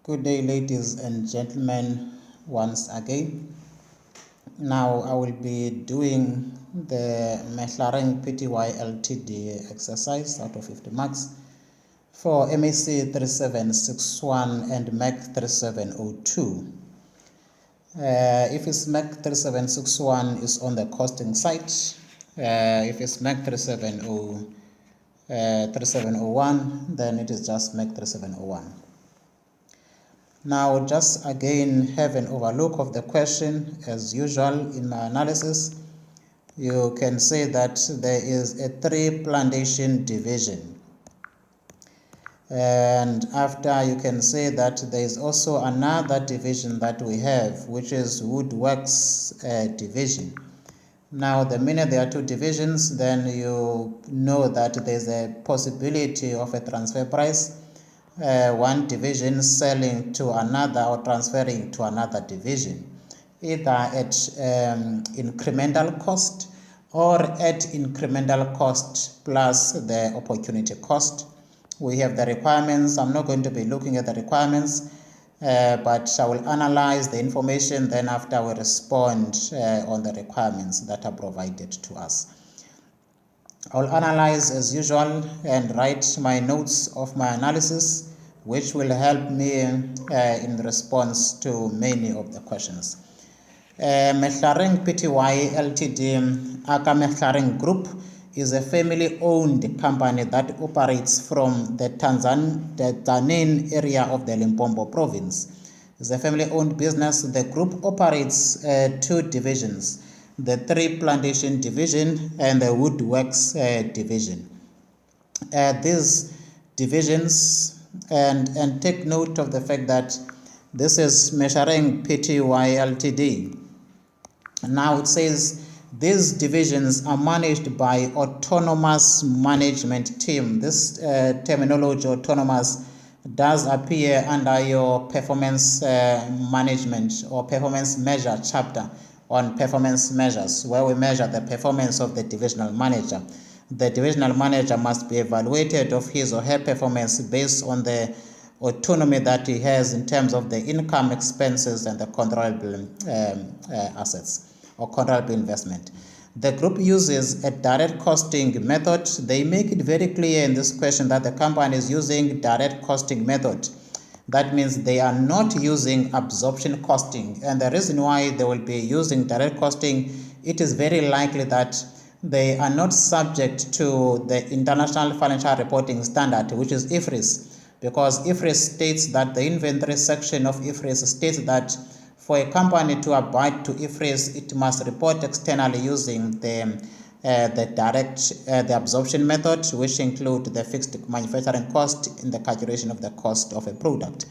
Good day, ladies and gentlemen, once again. Now I will be doing the MEHLARENG PTY LTD exercise out of 50 marks for MAC3761 and MAC3702. If it's MAC3761 is on the costing side. If it's MAC3701, then it is just MAC3701. Now, just again have an overlook of the question. As usual in my analysis, you can say that there is a 3 plantation division, and after you can say that there is also another division that we have, which is Woodworks division. Now, the minute there are 2 divisions, then you know that there is a possibility of a transfer price. One division selling to another or transferring to another division, either at incremental cost or at incremental cost plus the opportunity cost. We have the requirements. I'm not going to be looking at the requirements, but I will analyze the information, then after we respond on the requirements that are provided to us. I will analyze as usual and write my notes of my analysis, which will help me in response to many of the questions. MEHLARENG PTY LTD, aka MEHLARENG Group, is a family-owned company that operates from the Tanzania area of the Limpopo province. It's a family-owned business. The group operates 2 divisions, the 3 Plantation division and the Woodworks division. These divisions, and take note of the fact that this is MEHLARENG PTY LTD. Now it says these divisions are managed by autonomous management team. This terminology, autonomous, does appear under your performance management or performance measure chapter on performance measures, where we measure the performance of the divisional manager. The divisional manager must be evaluated of his or her performance based on the autonomy that he has in terms of the income, expenses, and the controllable assets or controllable investment. The group uses a direct costing method. They make it very clear in this question that the company is using direct costing method. That means they are not using absorption costing. And the reason why they will be using direct costing, it is very likely that they are not subject to the International Financial Reporting Standard, which is IFRS, because IFRS states that the inventory section of IFRS states that for a company to abide to IFRS, it must report externally using the absorption method, which include the fixed manufacturing cost in the calculation of the cost of a product.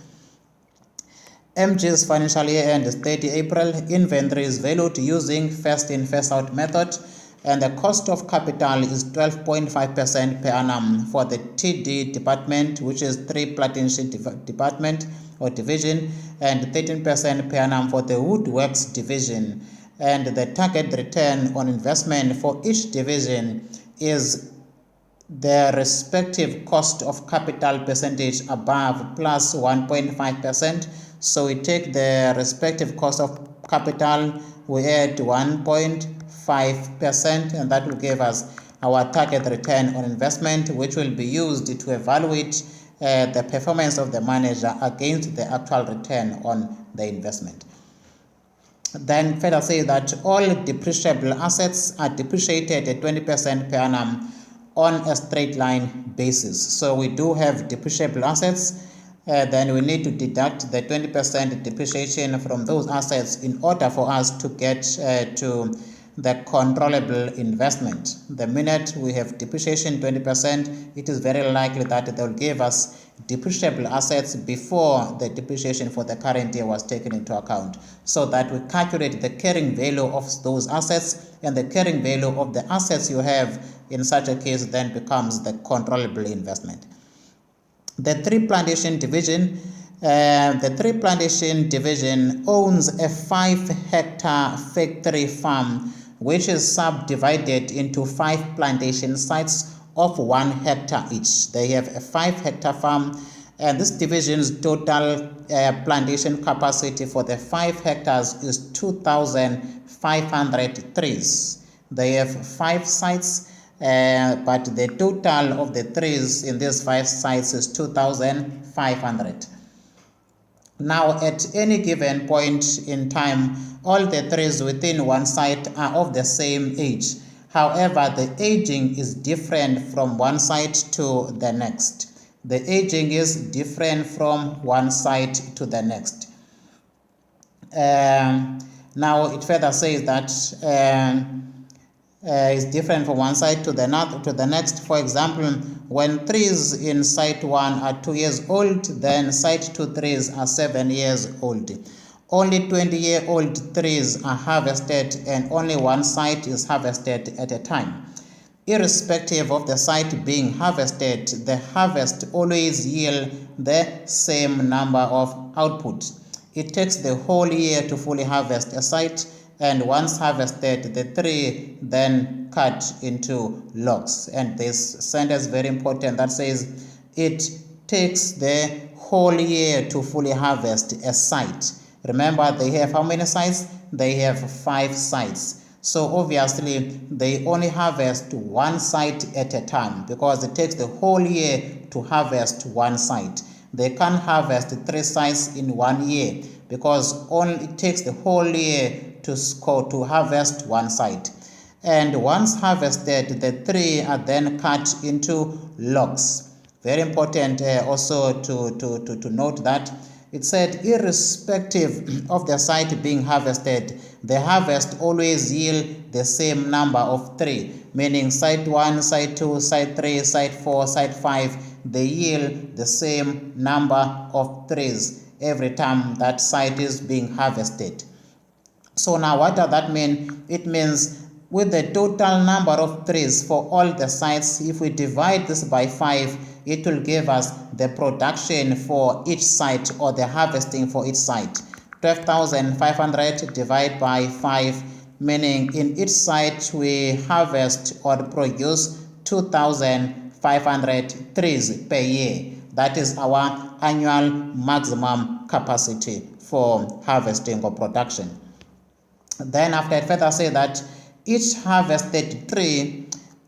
MG's financial year end is 30 April. Inventory is valued using first in, first out method, and the cost of capital is 12.5% per annum for the TD department, which is 3 Plantation department or division, and 13% per annum for the Woodworks division. And the target return on investment for each division is the respective cost of capital percentage above plus 1.5%. So we take the respective cost of capital, we add 1.5%, and that will give us our target return on investment, which will be used to evaluate the performance of the manager against the actual return on the investment. Then further say that all depreciable assets are depreciated at 20% per annum on a straight line basis. So we do have depreciable assets. Then we need to deduct the 20% depreciation from those assets in order for us to get to the controllable investment. The minute we have depreciation 20%, it is very likely that they will give us depreciable assets before the depreciation for the current year was taken into account, so that we calculate the carrying value of those assets, and the carrying value of the assets you have in such a case then becomes the controllable investment. The 3 Plantation division owns a 5-hectare factory farm, which is subdivided into 5 plantation sites of 1 hectare each. They have a 5-hectare farm And this division's total plantation capacity for the 5 hectares is 2,500 trees. They have 5 sites, but the total of the trees in these 5 sites is 2,500. Now, at any given point in time, all the trees within one site are of the same age. However, the aging is different from one site to the next. The aging is different from one site to the next. Now, it further says that is different from one site to the next. For example, when trees in site 1 are 2 years old, then site 2 trees are 7 years old. Only 20-year-old trees are harvested, and only one site is harvested at a time. Irrespective of the site being harvested, the harvest always yields the same number of output. It takes the whole year to fully harvest a site, and once harvested, the tree then cut into logs. And this sentence is very important that says it takes the whole year to fully harvest a site. Remember, they have how many sites? They have 5 sites. So obviously, they only harvest one site at a time because it takes the whole year to harvest one site. They can't harvest 3 sites in 1 year because it takes the whole year to harvest one site. And once harvested, the 3 are then cut into logs. Very important also to note that it said irrespective of the site being harvested, the harvest always yield the same number of 3, meaning site 1, site 2, site 3, site 4, site 5, they yield the same number of trees every time that site is being harvested. So now what does that mean? It means with the total number of trees for all the sites, if we divide this by 5, it will give us the production for each site or the harvesting for each site. 12,500 divided by 5, meaning in each site we harvest or produce 2,500 trees per year. That is our annual maximum capacity for harvesting or production. Then after it further say that each harvested tree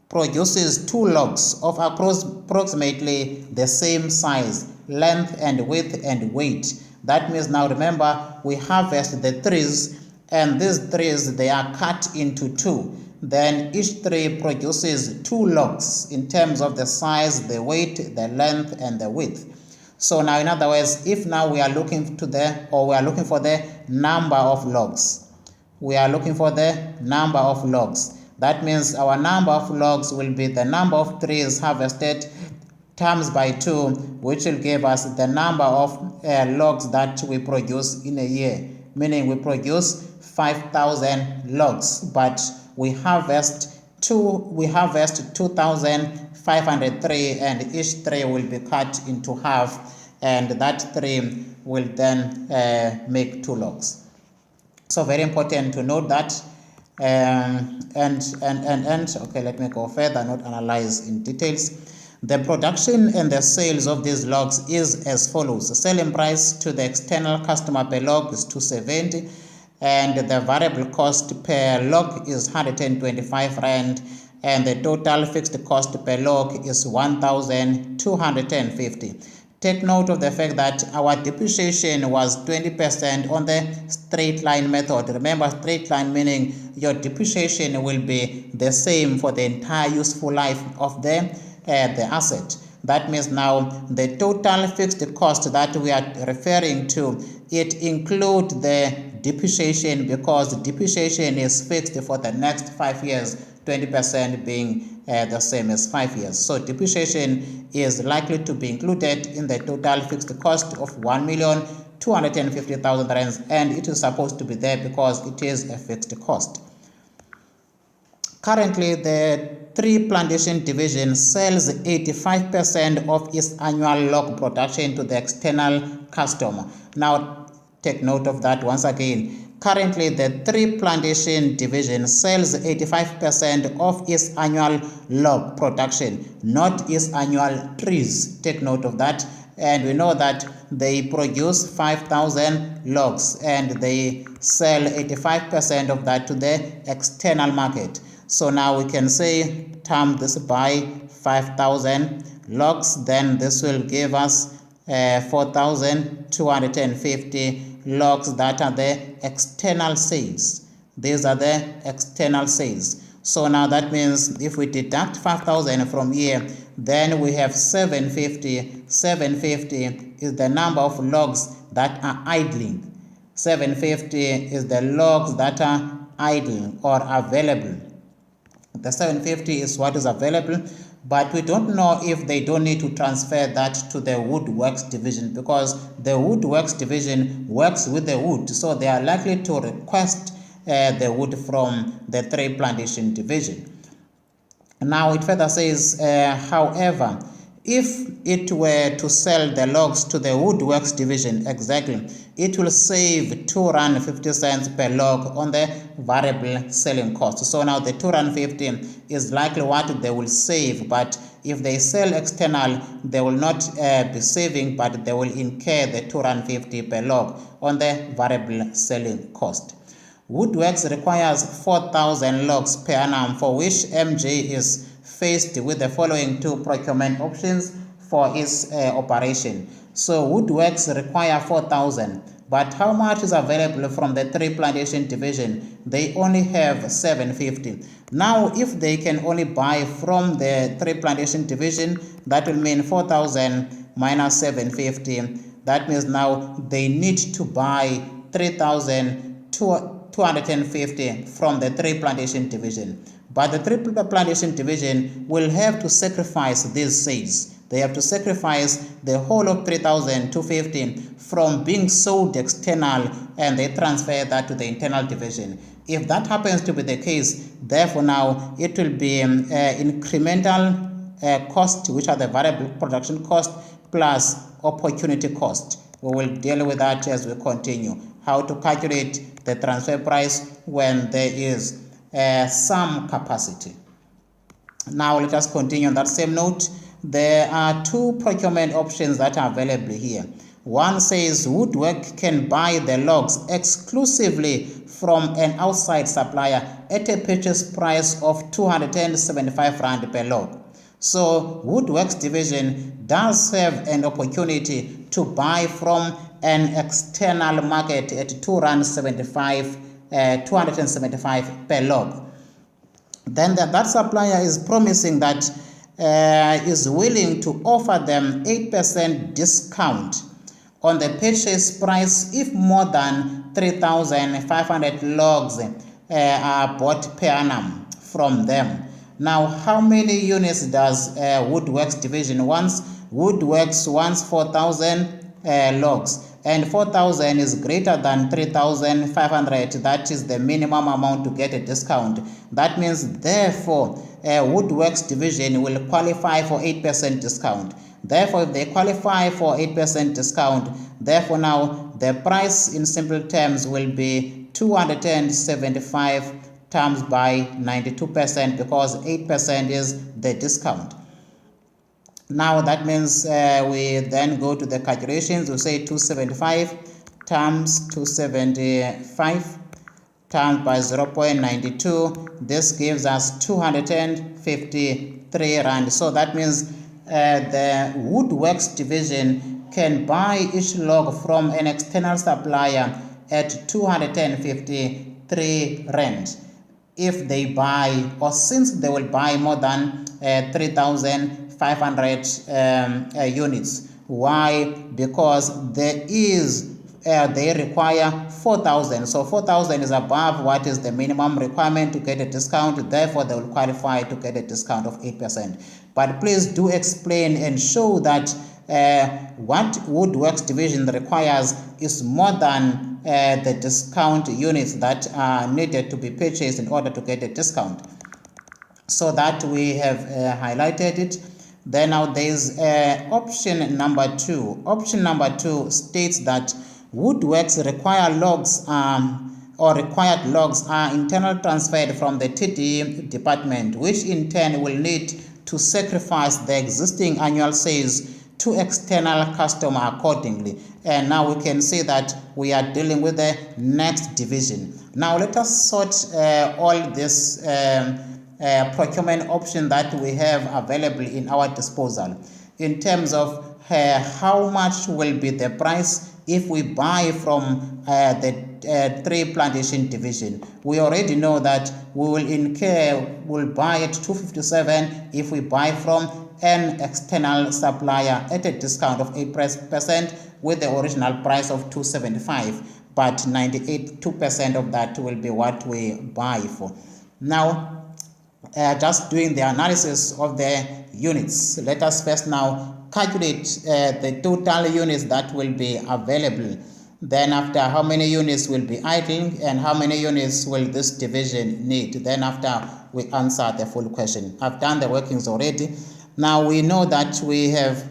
produces 2 logs of approximately the same size, length and width and weight. That means now remember we harvest the trees, and these trees they are cut into 2. Then each tree produces 2 logs in terms of the size, the weight, the length and the width. So now in other words, if now we are looking for the number of logs. We are looking for the number of logs. That means our number of logs will be the number of trees harvested times by 2, which will give us the number of logs that we produce in a year. Meaning we produce 5,000 logs, but we harvest 2,500 trees, and each tree will be cut into half, and that tree will then make 2 logs. So very important to note that. Okay, let me go further, not analyze in details. The production and the sales of these logs is as follows. The selling price to the external customer per log is 270, and the variable cost per log is 125 Rand, and the total fixed cost per log is 1,250. Take note of the fact that our depreciation was 20% on the straight line method. Remember, straight line meaning your depreciation will be the same for the entire useful life of the asset. That means now the total fixed cost that we are referring to, it includes the depreciation, because depreciation is fixed for the next 5 years, 20% being the same as 5 years. So depreciation is likely to be included in the total fixed cost of 1,250,000 rands, and it is supposed to be there because it is a fixed cost. Currently, the tree plantation division sells 85% of its annual log production to the external customer. Now, take note of that once again. Currently, the tree plantation division sells 85% of its annual log production, not its annual trees. Take note of that. and we know that they produce 5,000 logs and they sell 85% of that to the external market. So now we can say times this by 5,000 logs, then this will give us 4,250 logs that are the external sales. These are the external sales. So now that means if we deduct 5,000 from here, then we have 750. 750 is the number of logs that are idling. 750 is the logs that are idle or available. The 750 is what is available, but we don't know if they don't need to transfer that to the Woodworks division, because the Woodworks division works with the wood, so they are likely to request the wood from the tree plantation division. Now it further says, however, if it were to sell the logs to the Woodworks division, exactly, it will save R2.50 per log on the variable selling cost. So now the R2.50 is likely what they will save, but if they sell external, they will not be saving, but they will incur the R2.50 per log on the variable selling cost. Woodworks requires 4,000 logs per annum, for which MJ is faced with the following two procurement options for its operation. So Woodworks require 4,000, but how much is available from the tree plantation division? They only have 750. Now if they can only buy from the tree plantation division, that will mean 4,000 minus 750. That means now they need to buy 3,250 from the tree plantation division. But the tree plantation division will have to sacrifice these sales. They have to sacrifice the whole of 3,250 from being sold external, and they transfer that to the internal division. If that happens to be the case, therefore now it will be incremental cost, which are the variable production cost, plus opportunity cost. We will deal with that as we continue. How to calculate the transfer price when there is some capacity. Now let us continue on that same note. There are two procurement options that are available here. One says Woodwork can buy the logs exclusively from an outside supplier at a purchase price of R275 per log. So Woodworks division does have an opportunity to buy from an external market at R275 per log. Then that supplier is promising that is willing to offer them 8% discount on the purchase price if more than 3,500 logs are bought per annum from them. Now, how many units does Woodworks division wants? Woodworks wants 4,000 logs, and 4,000 is greater than 3,500. That is the minimum amount to get a discount. That means, therefore, Woodworks division will qualify for 8% discount. Therefore, if they qualify for 8% discount, therefore now the price in simple terms will be 275 times by 92%, because 8% is the discount. Now that means we then go to the calculations. We say 275 times 275 times by 0.92. This gives us 253 rand. So that means the Woodworks division can buy each log from an external supplier at 253 rand if they buy, or since they will buy more than 3,500 units. Why? Because there is they require 4,000. So 4,000 is above what is the minimum requirement to get a discount. Therefore, they will qualify to get a discount of 8%. But please do explain and show that what Woodworks division requires is more than the discount units that are needed to be purchased in order to get a discount. So that we have highlighted it. Then now there is option number 2. Option number 2 states that Woodworks require logs or required logs are internal transferred from the TD department, which in turn will need to sacrifice the existing annual sales to external customer accordingly. And now we can see that we are dealing with the next division. Now let us sort all this procurement option that we have available in our disposal in terms of how much will be the price if we buy from the 3 plantation division. We already know that we'll buy at 257 if we buy from an external supplier at a discount of 8% with the original price of 275, but 98% of that will be what we buy for. Now just doing the analysis of the units, let us first now calculate the total units that will be available. Then after, how many units will be idling and how many units will this division need. Then after, we answer the full question. I've done the workings already. Now we know that we have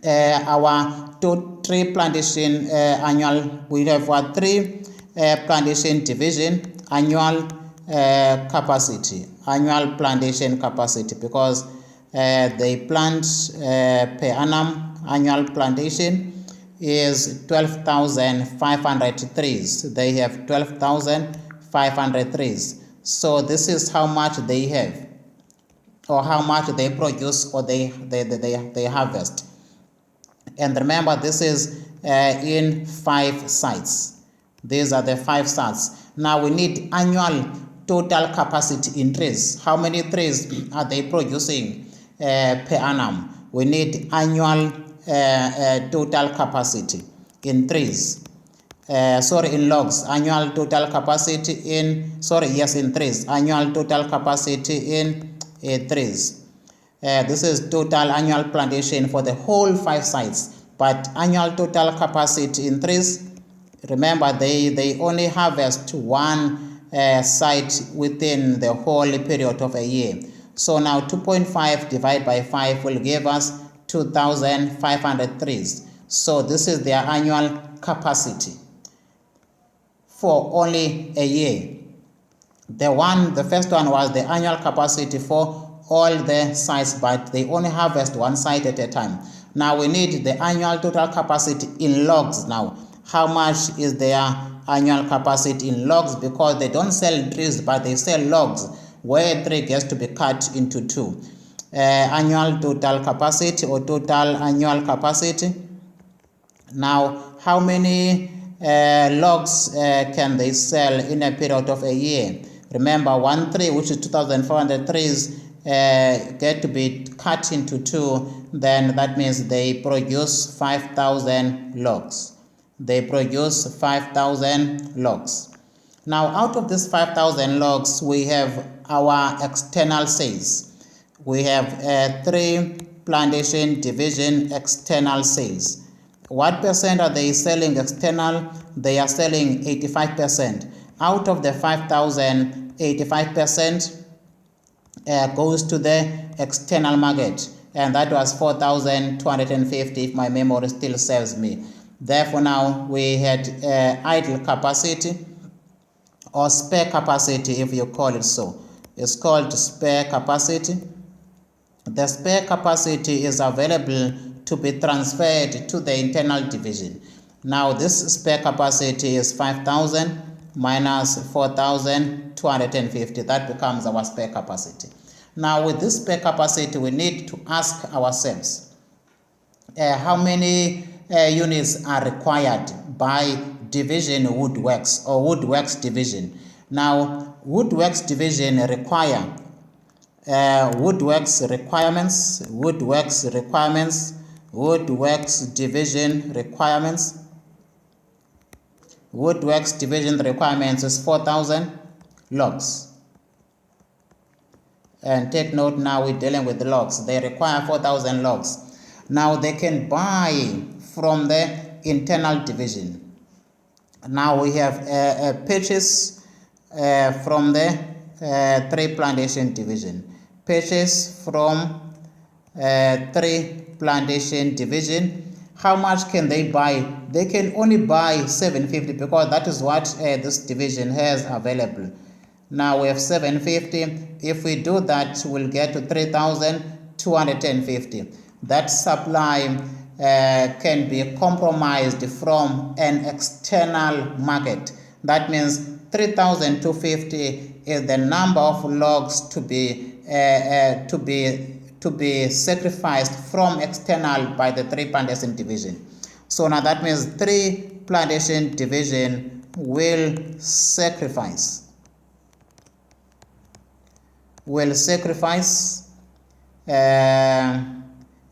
our 3 plantation annual, we have our 3 plantation division annual annual plantation capacity, because they plant per annum annual plantation is 12,500 trees. They have 12,500 trees. So this is how much they have, or how much they produce, or they harvest. And remember, this is in 5 sites. These are the 5 sites. Now we need annual total capacity in trees. How many trees are they producing per annum? We need annual total capacity in trees. In logs. Annual total capacity in trees. Annual total capacity in trees. This is total annual plantation for the whole 5 sites. But annual total capacity in trees, remember, they only harvest 1 site within the whole period of a year. So now 2.5 divided by 5 will give us 2,500 trees. So this is their annual capacity for only a year. The first one was the annual capacity for all the sites, but they only harvest 1 site at a time. Now we need the annual total capacity in logs. Now, how much is their annual capacity in logs? Because they don't sell trees, but they sell logs, where a tree gets to be cut into 2. Annual total capacity, or total annual capacity. Now, how many logs can they sell in a period of a year? Remember, 1 tree, which is 2,400 trees, get to be cut into 2, then that means they produce 5,000 logs. They produce 5,000 logs. Now, out of this 5,000 logs, we have our external sales. We have 3 plantation division external sales. What percent are they selling external? They are selling 85%. Out of the 5,000, 85% goes to the external market, and that was 4,250 if my memory still serves me. Therefore, now we had idle capacity, or spare capacity if you call it so. It's called spare capacity. The spare capacity is available to be transferred to the internal division. Now this spare capacity is 5,000 minus 4,250. That becomes our spare capacity. Now with this spare capacity, we need to ask ourselves how many units are required by division Woodworks, or Woodworks division. Now Woodworks division require Woodworks requirements, Woodworks division requirements. Woodworks division requirements is 4,000 logs. And take note, now we're dealing with the logs. They require 4,000 logs. Now they can buy from the internal division. Now we have a purchase from the 3 plantation division. Purchase from 3 plantation division. How much can they buy? They can only buy 750, because that is what this division has available. Now we have 750. If we do that, we'll get to 3,250. that supply can be compromised from an external market. That means 3,250 is the number of logs to be sacrificed from external by the 3 plantation division. So now that means 3 plantation division will sacrifice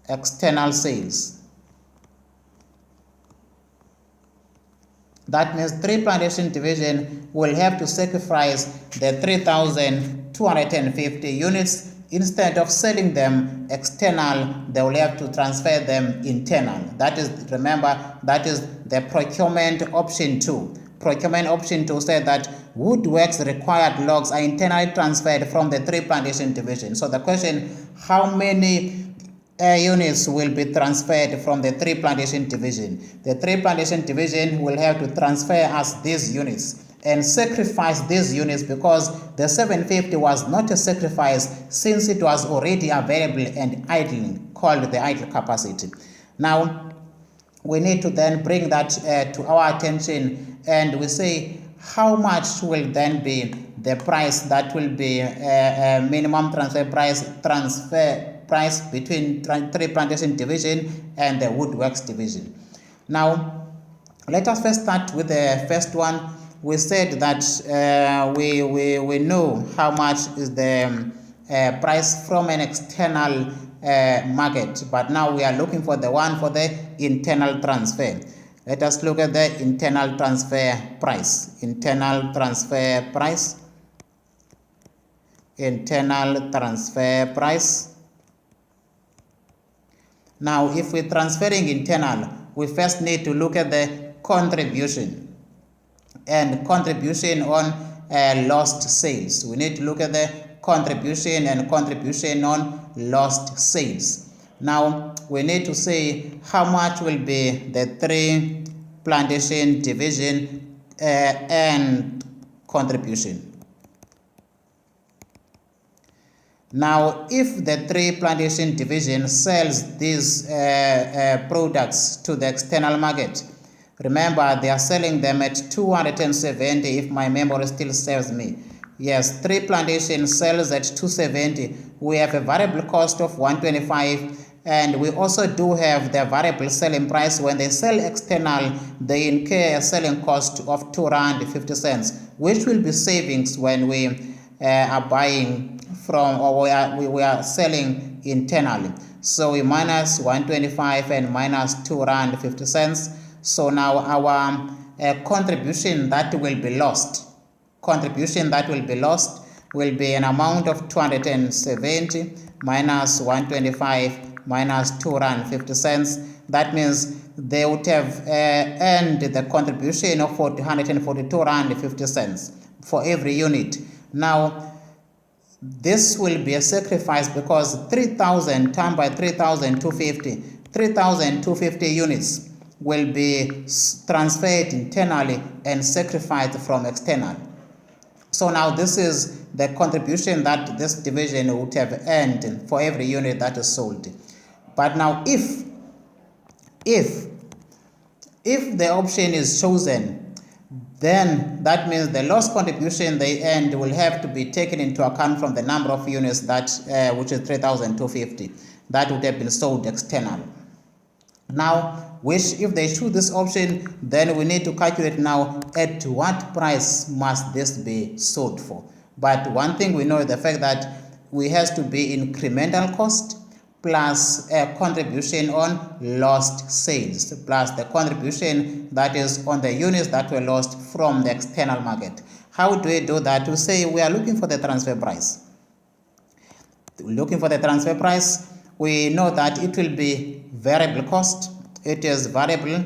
external sales. That means 3 plantation division will have to sacrifice the 3,250 units. Instead of selling them external, they will have to transfer them internal. That is, remember, that is the procurement option 2. Procurement option 2 said that Woodworks required logs are internally transferred from the 3 plantation division. So the question, how many units will be transferred from the 3 plantation division? The 3 plantation division will have to transfer us these units and sacrifice these units, because the 750 was not a sacrifice since it was already available and idling, called the idle capacity. Now we need to then bring that to our attention, and we say how much will then be the price that will be minimum transfer price between 3 plantation division and the Woodworks division. Now let us first start with the first one. We said that we know how much is the price from an external market, but now we are looking for the one for the internal transfer. Let us look at the internal transfer price. Internal transfer price. Internal transfer price. Now, if we're transferring internal, we first need to look at the contribution and contribution on lost sales. We need to look at the contribution and contribution on lost sales. Now, we need to say how much will be the 3 plantation division and contribution. Now, if the 3 plantation division sells these products to the external market, remember they are selling them at 270 if my memory still serves me. Yes, 3 plantation sells at 270. We have a variable cost of 125, and we also do have the variable selling price. When they sell external, they incur a selling cost of R2.50, which will be savings when we are buying from, or we are selling internally. So we minus 125 and minus R2.50. So now our contribution that will be lost will be an amount of 270 minus 125 minus R2.50. That means they would have earned the contribution of R442.50 for every unit. Now this will be a sacrifice, because 3,000 times by 3,250 units will be transferred internally and sacrificed from external. So now this is the contribution that this division would have earned for every unit that is sold. But now if the option is chosen, then that means the lost contribution they earned will have to be taken into account from the number of units that which is 3,250 that would have been sold external. Now, if they choose this option, then we need to calculate now at what price must this be sold for. But one thing we know is the fact that we has to be incremental cost plus a contribution on lost sales plus the contribution that is on the units that were lost from the external market. How do we do that? We say we are looking for the transfer price. Looking for the transfer price, we know that it will be variable cost. It is variable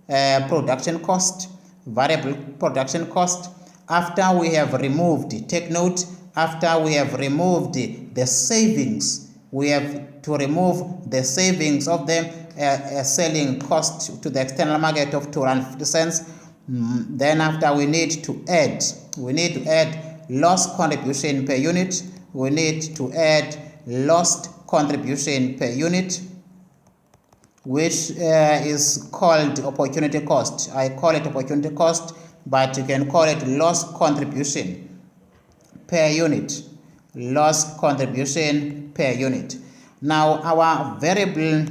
production cost. Variable production cost. After we have removed, take note, after we have removed the savings, we have to remove the savings of the selling cost to the external market of R2.50. Then after we need to add lost contribution per unit. We need to add lost contribution per unit. which is called opportunity cost. I call it opportunity cost, but you can call it loss contribution per unit. Loss contribution per unit. Now our variable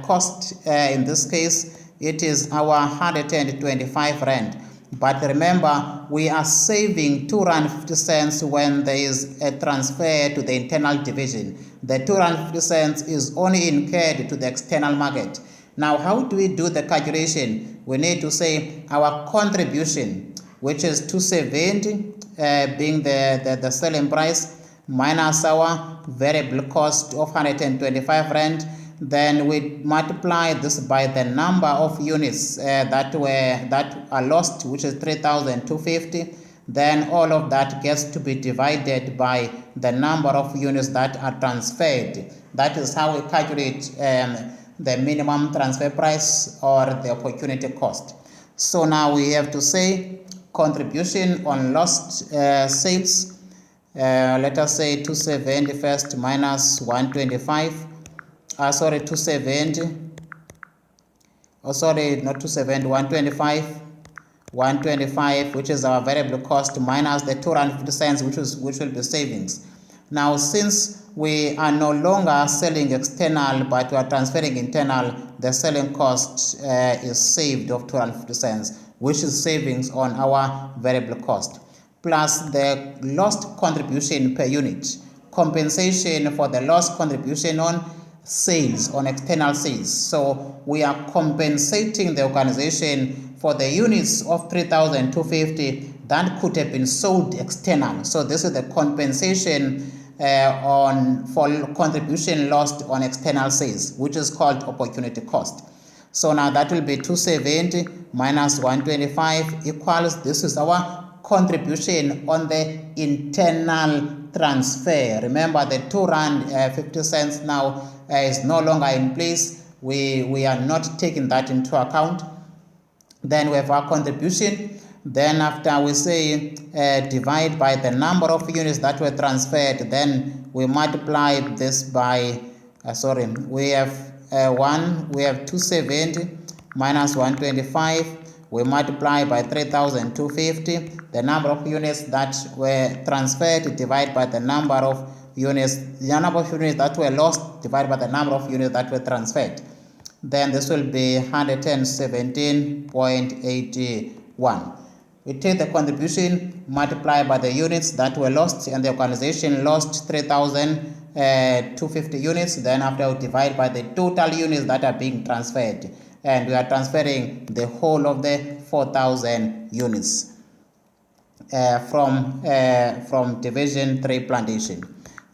cost in this case, it is our 125 rand. But remember, we are saving 2 rand 50 cents when there is a transfer to the internal division. The 2 rand 50 cents is only incurred to the external market. Now, how do we do the calculation? We need to say our contribution, which is 270 being the selling price, minus our variable cost of 125 rand. Then we multiply this by the number of units that are lost, which is 3,250. Then all of that gets to be divided by the number of units that are transferred. That is how we calculate the minimum transfer price or the opportunity cost. So now we have to say contribution on lost sales. Let us say 270 first minus 125. 270. Oh, sorry, not 270, 125. 125, which is our variable cost, minus the 250 cents, which will be savings. Now, since we are no longer selling external, but we are transferring internal, the selling cost is saved of 250 cents, which is savings on our variable cost, plus the lost contribution per unit, compensation for the lost contribution on sales, on external sales. So we are compensating the organization for the units of 3,250 that could have been sold external. So this is the compensation for contribution lost on external sales, which is called opportunity cost. So now that will be 270 minus 125 equals, this is our contribution on the internal transfer. Remember, the 2 rand 50 cents now is no longer in place. We are not taking that into account. Then we have our contribution. Then after we say divide by the number of units that were transferred, then we multiply this by we have 270 minus 125. We multiply by 3,250, the number of units that were transferred, divided by the number of units that were lost, divided by the number of units that were transferred. Then this will be 117.81. We take the contribution, multiply by the units that were lost, and the organization lost 3,250 units. Then after we divide by the total units that are being transferred, and we are transferring the whole of the 4,000 units from Division 3 Plantation.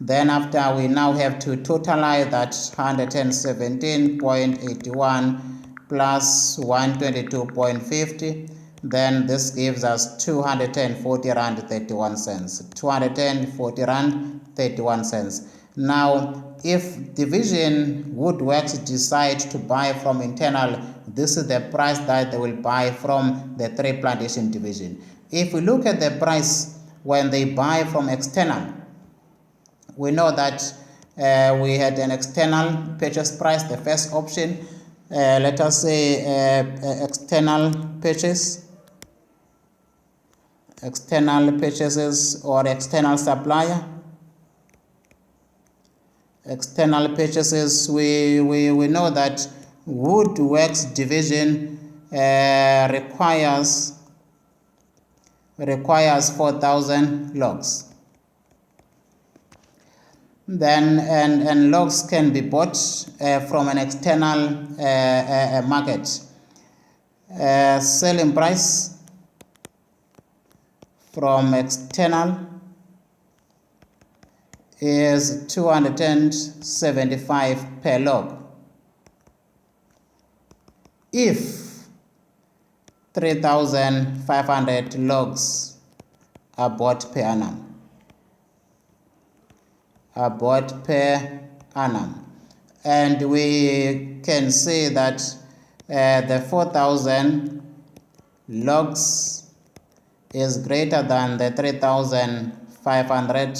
Then after we now have to totalize that 117.81 plus 122.50. Then this gives us 240 rand 31 cents. 240 rand 31 cents. Now, if Division Woodworks decide to buy from internal, this is the price that they will buy from the 3 Plantation division. If we look at the price when they buy from external, we know that we had an external purchase price, the first option. Let us say external purchases or external supplier. External purchases, we know that Woodworks division requires 4,000 logs. Then and logs can be bought from an external market. Selling price from external is 275 per log. If 3,500 logs are bought per annum. And we can say that the 4,000 logs is greater than the 3,500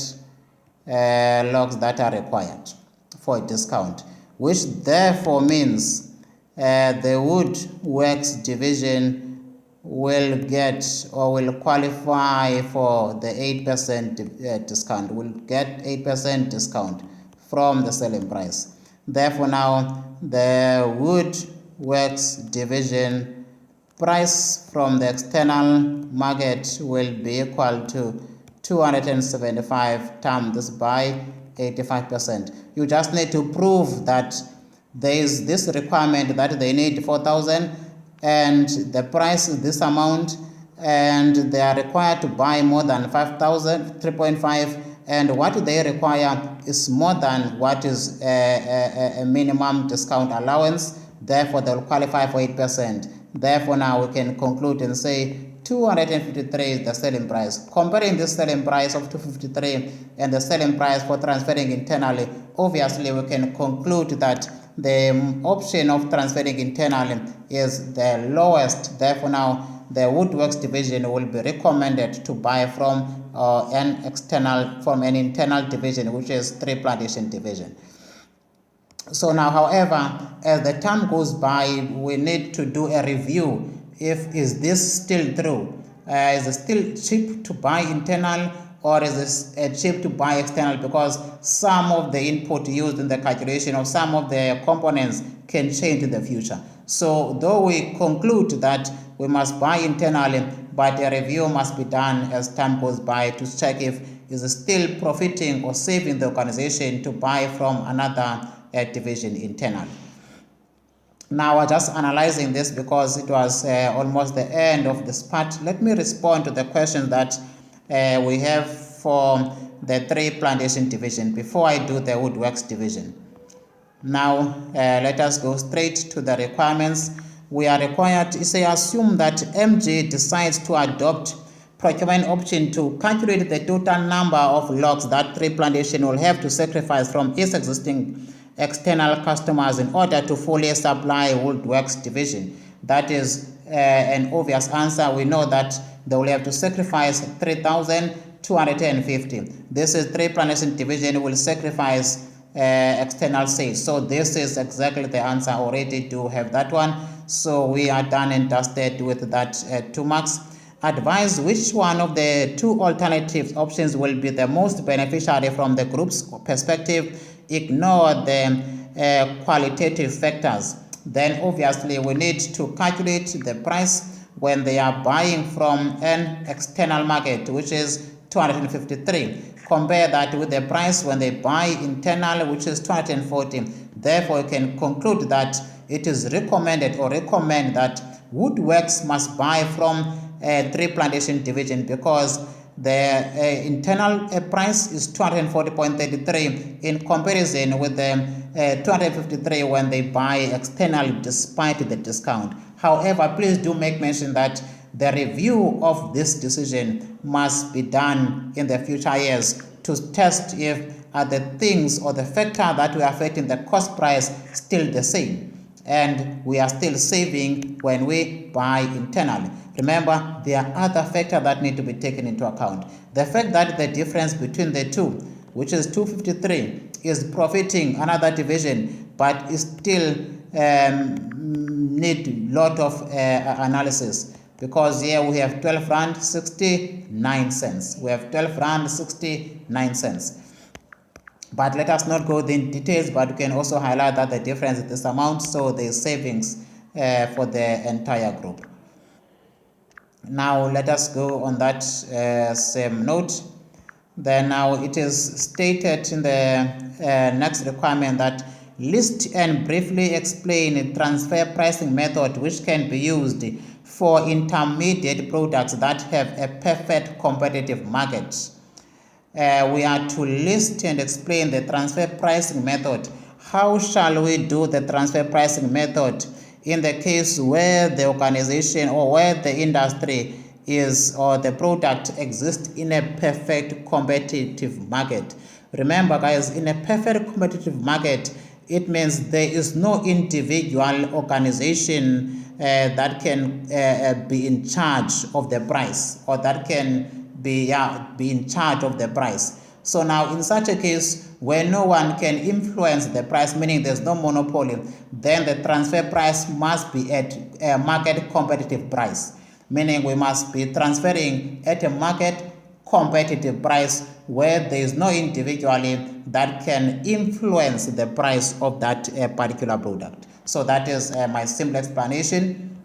logs that are required for a discount. which therefore means the Woodworks division will get or will qualify for the 8% discount, will get 8% discount from the selling price. Therefore, now the Woodworks division price from the external market will be equal to 275 times this by 85%. You just need to prove that there is this requirement that they need 4,000 and the price is this amount, and they are required to buy more than 5,000, 3.5, and what they require is more than what is a minimum discount allowance. Therefore, they will qualify for 8%. Therefore, now we can conclude and say 253 is the selling price. Comparing this selling price of 253 and the selling price for transferring internally, obviously we can conclude that the option of transferring internally is the lowest. Therefore, now the Woodworks division will be recommended to buy from an internal division, which is Plantation division. So now, however, as the time goes by, we need to do a review. Is this still true? Is it still cheap to buy internal, or is it cheap to buy external? Because some of the input used in the calculation of some of the components can change in the future. So though we conclude that we must buy internally, but a review must be done as time goes by to check if is it still profiting or saving the organization to buy from another division internally. Now we're just analyzing this because it was almost the end of this part. Let me respond to the question that we have for the Plantation division before I do the Woodworks division. Now let us go straight to the requirements. We are required to say assume that MG decides to adopt procurement option to calculate the total number of logs that Plantation will have to sacrifice from its existing external customers in order to fully supply Woodworks division. That is an obvious answer. We know that they will have to sacrifice 3,250. This is Plantation division will sacrifice external sales. So this is exactly the answer. Already do have that one. So we are done and dusted with that 2 marks. Advise which one of the two alternative options will be the most beneficiary from the group's perspective. Ignore the qualitative factors. Then obviously we need to calculate the price when they are buying from an external market, which is 253. Compare that with the price when they buy internal, which is 240. Therefore, you can conclude that it is recommended or recommend that Woodworks must buy from Plantation division because the internal price is 240.33 in comparison with the 253 when they buy externally despite the discount. However, please do make mention that the review of this decision must be done in the future years to test if the things or the factor that will affect the cost price still the same and we are still saving when we buy internally. Remember, there are other factors that need to be taken into account. The fact that the difference between the two, which is 253, is profiting another division, but is still need lot of analysis, because here we have 12 rand 69 cents. We have 12 rand 69 cents. But let us not go in details, but we can also highlight that the difference is this amount, so there is savings for the entire group. Now let us go on that same note. Then now it is stated in the next requirement that list and briefly explain a transfer pricing method which can be used for intermediate products that have a perfect competitive market. We are to list and explain the transfer pricing method. How shall we do the transfer pricing method in the case where the organization or where the industry is or the product exists in a perfect competitive market? Remember, guys, in a perfect competitive market, it means there is no individual organization that can be in charge of the price, or that can be in charge of the price. So now in such a case, where no one can influence the price, meaning there's no monopoly, then the transfer price must be at a market competitive price, meaning we must be transferring at a market competitive price where there is no individual that can influence the price of that particular product. So that is my simple explanation.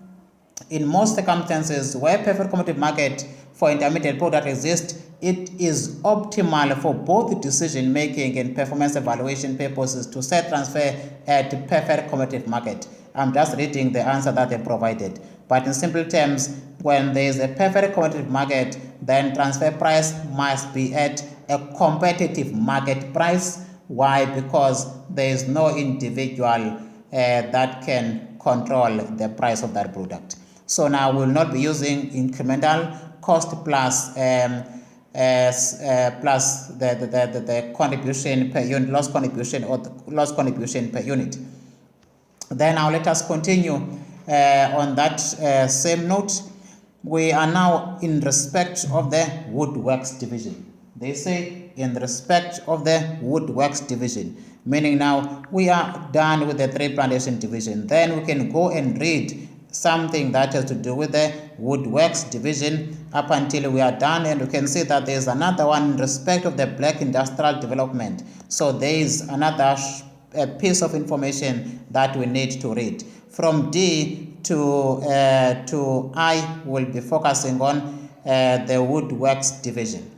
In most circumstances where perfect competitive market for intermediate product exists, it is optimal for both decision making and performance evaluation purposes to set transfer at perfect competitive market. I'm just reading the answer that they provided. But in simple terms, when there is a perfect competitive market, then transfer price must be at a competitive market price. Why? Because there is no individual that can control the price of that product. So now we will not be using incremental cost plus the contribution per unit, loss contribution or loss contribution per unit. Then now let us continue on that same note. We are now in respect of the Woodworks division. They say in respect of the Woodworks division, meaning now we are done with the tree plantation division. Then we can go and read something that has to do with the Woodworks division up until we are done, and we can see that there is another one in respect of the black industrial development. So there is another piece of information that we need to read. From D to I will be focusing on the Woodworks division.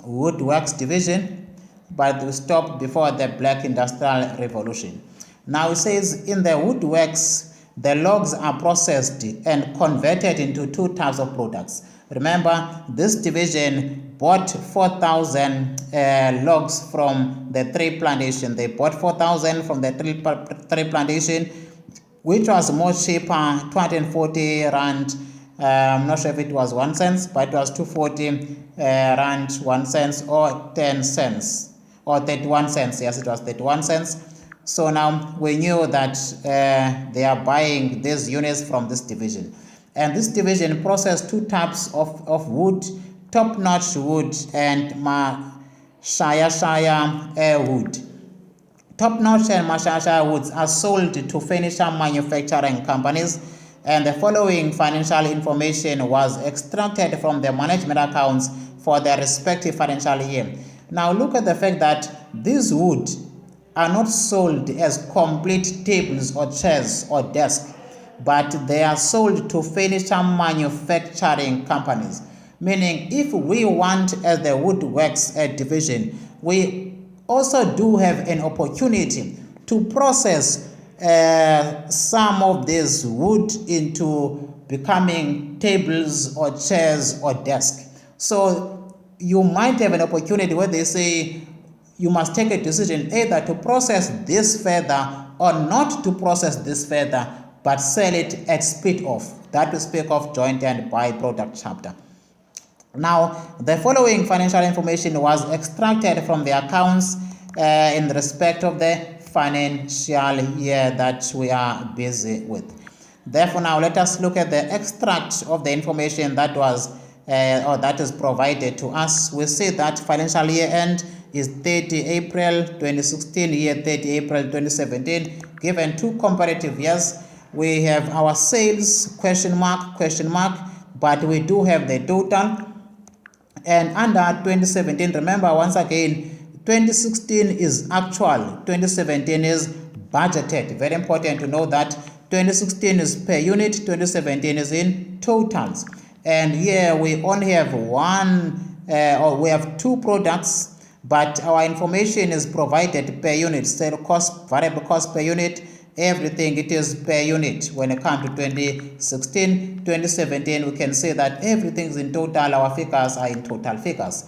Woodworks division, but we stop before the black industrial revolution. Now it says in the Woodworks, the logs are processed and converted into two types of products. Remember, this division bought 4,000 logs from the tree plantation. They bought 4,000 from the tree plantation, which was more cheaper, 240 rand. I'm not sure if it was 1 cent, but it was 240 rand 1 cent or 10 cents or 31 cents. Yes, it was 31 cents. So now we knew that they are buying these units from this division. And this division processed two types of wood, top-notch wood and Shire wood. Top-notch and Shire woods are sold to furniture manufacturing companies, and the following financial information was extracted from the management accounts for their respective financial year. Now look at the fact that these wood are not sold as complete tables or chairs or desks, but they are sold to furniture manufacturing companies. Meaning, if we want as the Woodworks division, we also do have an opportunity to process some of this wood into becoming tables or chairs or desks. So you might have an opportunity where they say you must take a decision either to process this further or not to process this further, but sell it at split off. That will speak of joint and buy product chapter. Now, the following financial information was extracted from the accounts in respect of the financial year that we are busy with. Therefore, now let us look at the extract of the information that was or that is provided to us. We see that financial year end is 30 April 2016, year 30 April 2017. Given two comparative years, we have our sales question mark, but we do have the total. And under 2017, remember once again, 2016 is actual, 2017 is budgeted. Very important to know that 2016 is per unit, 2017 is in totals. And here we only have we have two products, but our information is provided per unit. Sale cost, variable cost per unit, everything it is per unit. When it comes to 2016, 2017, we can say that everything is in total. Our figures are in total figures.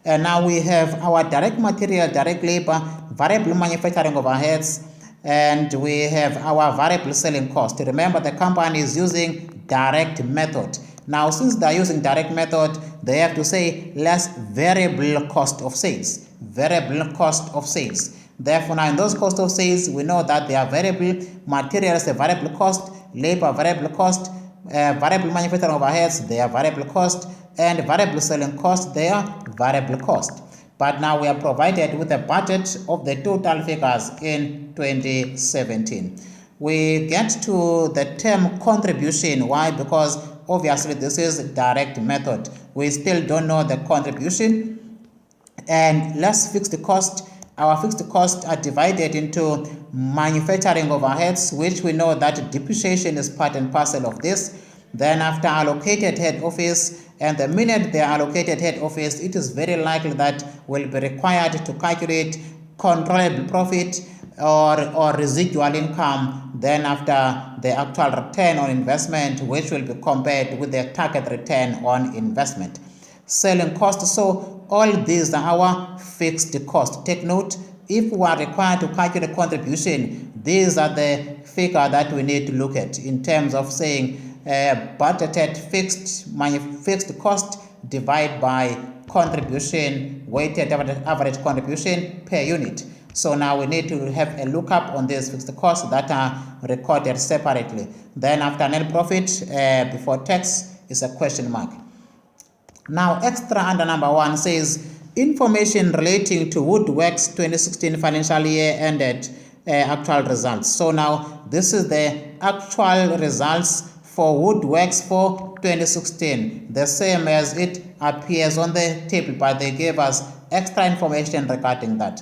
And now we have our direct material, direct labor, variable manufacturing overheads, and we have our variable selling cost. Remember, the company is using direct method. Now, since they are using direct method, they have to say less variable cost of sales. Variable cost of sales. Therefore, now in those cost of sales, we know that they are variable. Materials, a variable cost. Labor, variable cost. Variable manufacturing overheads, they are variable cost. And variable selling cost, they are variable cost. but now we are provided with a budget of the total figures in 2017. We get to the term contribution. Why? Because obviously this is direct method. We still don't know the contribution, and let's fix the cost. Our fixed costs are divided into manufacturing overheads, which we know that depreciation is part and parcel of this. Then after allocated head office, and the minute they are allocated head office, it is very likely that will be required to calculate controllable profit or residual income. Then after the actual return on investment, which will be compared with the target return on investment. Selling costs. So all these are our fixed costs. Take note, if we are required to calculate contribution, these are the figure that we need to look at in terms of saying budgeted fixed cost divided by contribution, weighted average contribution per unit. So now we need to have a lookup on these fixed costs that are recorded separately. Then after net profit before tax is a question mark. Now extra under number 1 says information relating to Woodworks 2016 financial year ended actual results. So now this is the actual results for Woodworks for 2016, the same as it appears on the table, but they gave us extra information regarding that.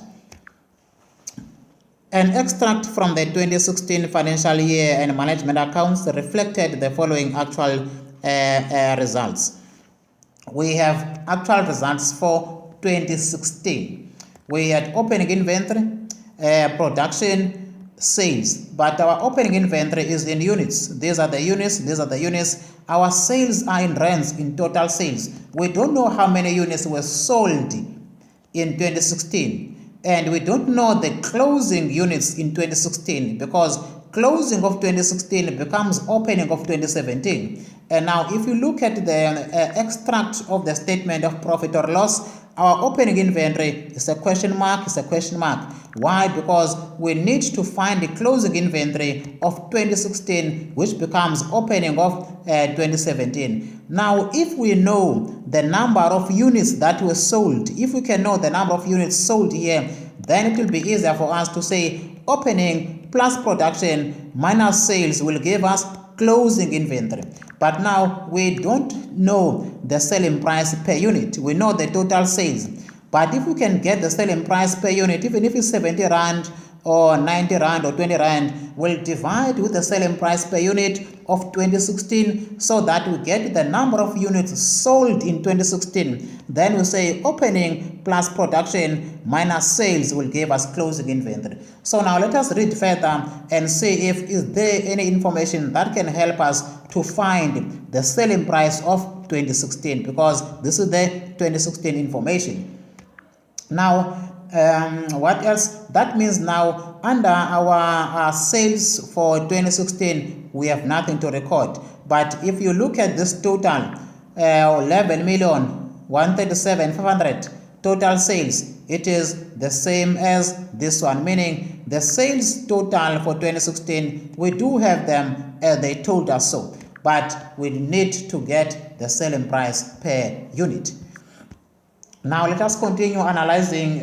An extract from the 2016 financial year and management accounts reflected the following actual results. We have actual results for 2016. We had opening inventory, production, sales, but our opening inventory is in units. These are the units. Our sales are in rands, in total sales. We don't know how many units were sold in 2016, and we don't know the closing units in 2016, because closing of 2016 becomes opening of 2017. And now if you look at the extract of the statement of profit or loss, our opening inventory is a question mark, Why? Because we need to find the closing inventory of 2016, which becomes opening of 2017. Now, if we know the number of units that were sold, if we can know the number of units sold here, then it will be easier for us to say opening plus production minus sales will give us closing inventory. But now we don't know the selling price per unit. We know the total sales. But if we can get the selling price per unit, even if it's 70 Rand or 90 Rand or 20 Rand, we'll divide with the selling price per unit of 2016 so that we get the number of units sold in 2016. Then we say opening plus production minus sales will give us closing inventory. So now let us read further and see if is there any information that can help us to find the selling price of 2016, because this is the 2016 information. Now, what else? That means now under our sales for 2016, we have nothing to record. But if you look at this total, 11,137,500 total sales, it is the same as this one, meaning the sales total for 2016, we do have them as they told us so, but we need to get the selling price per unit. Now let us continue analyzing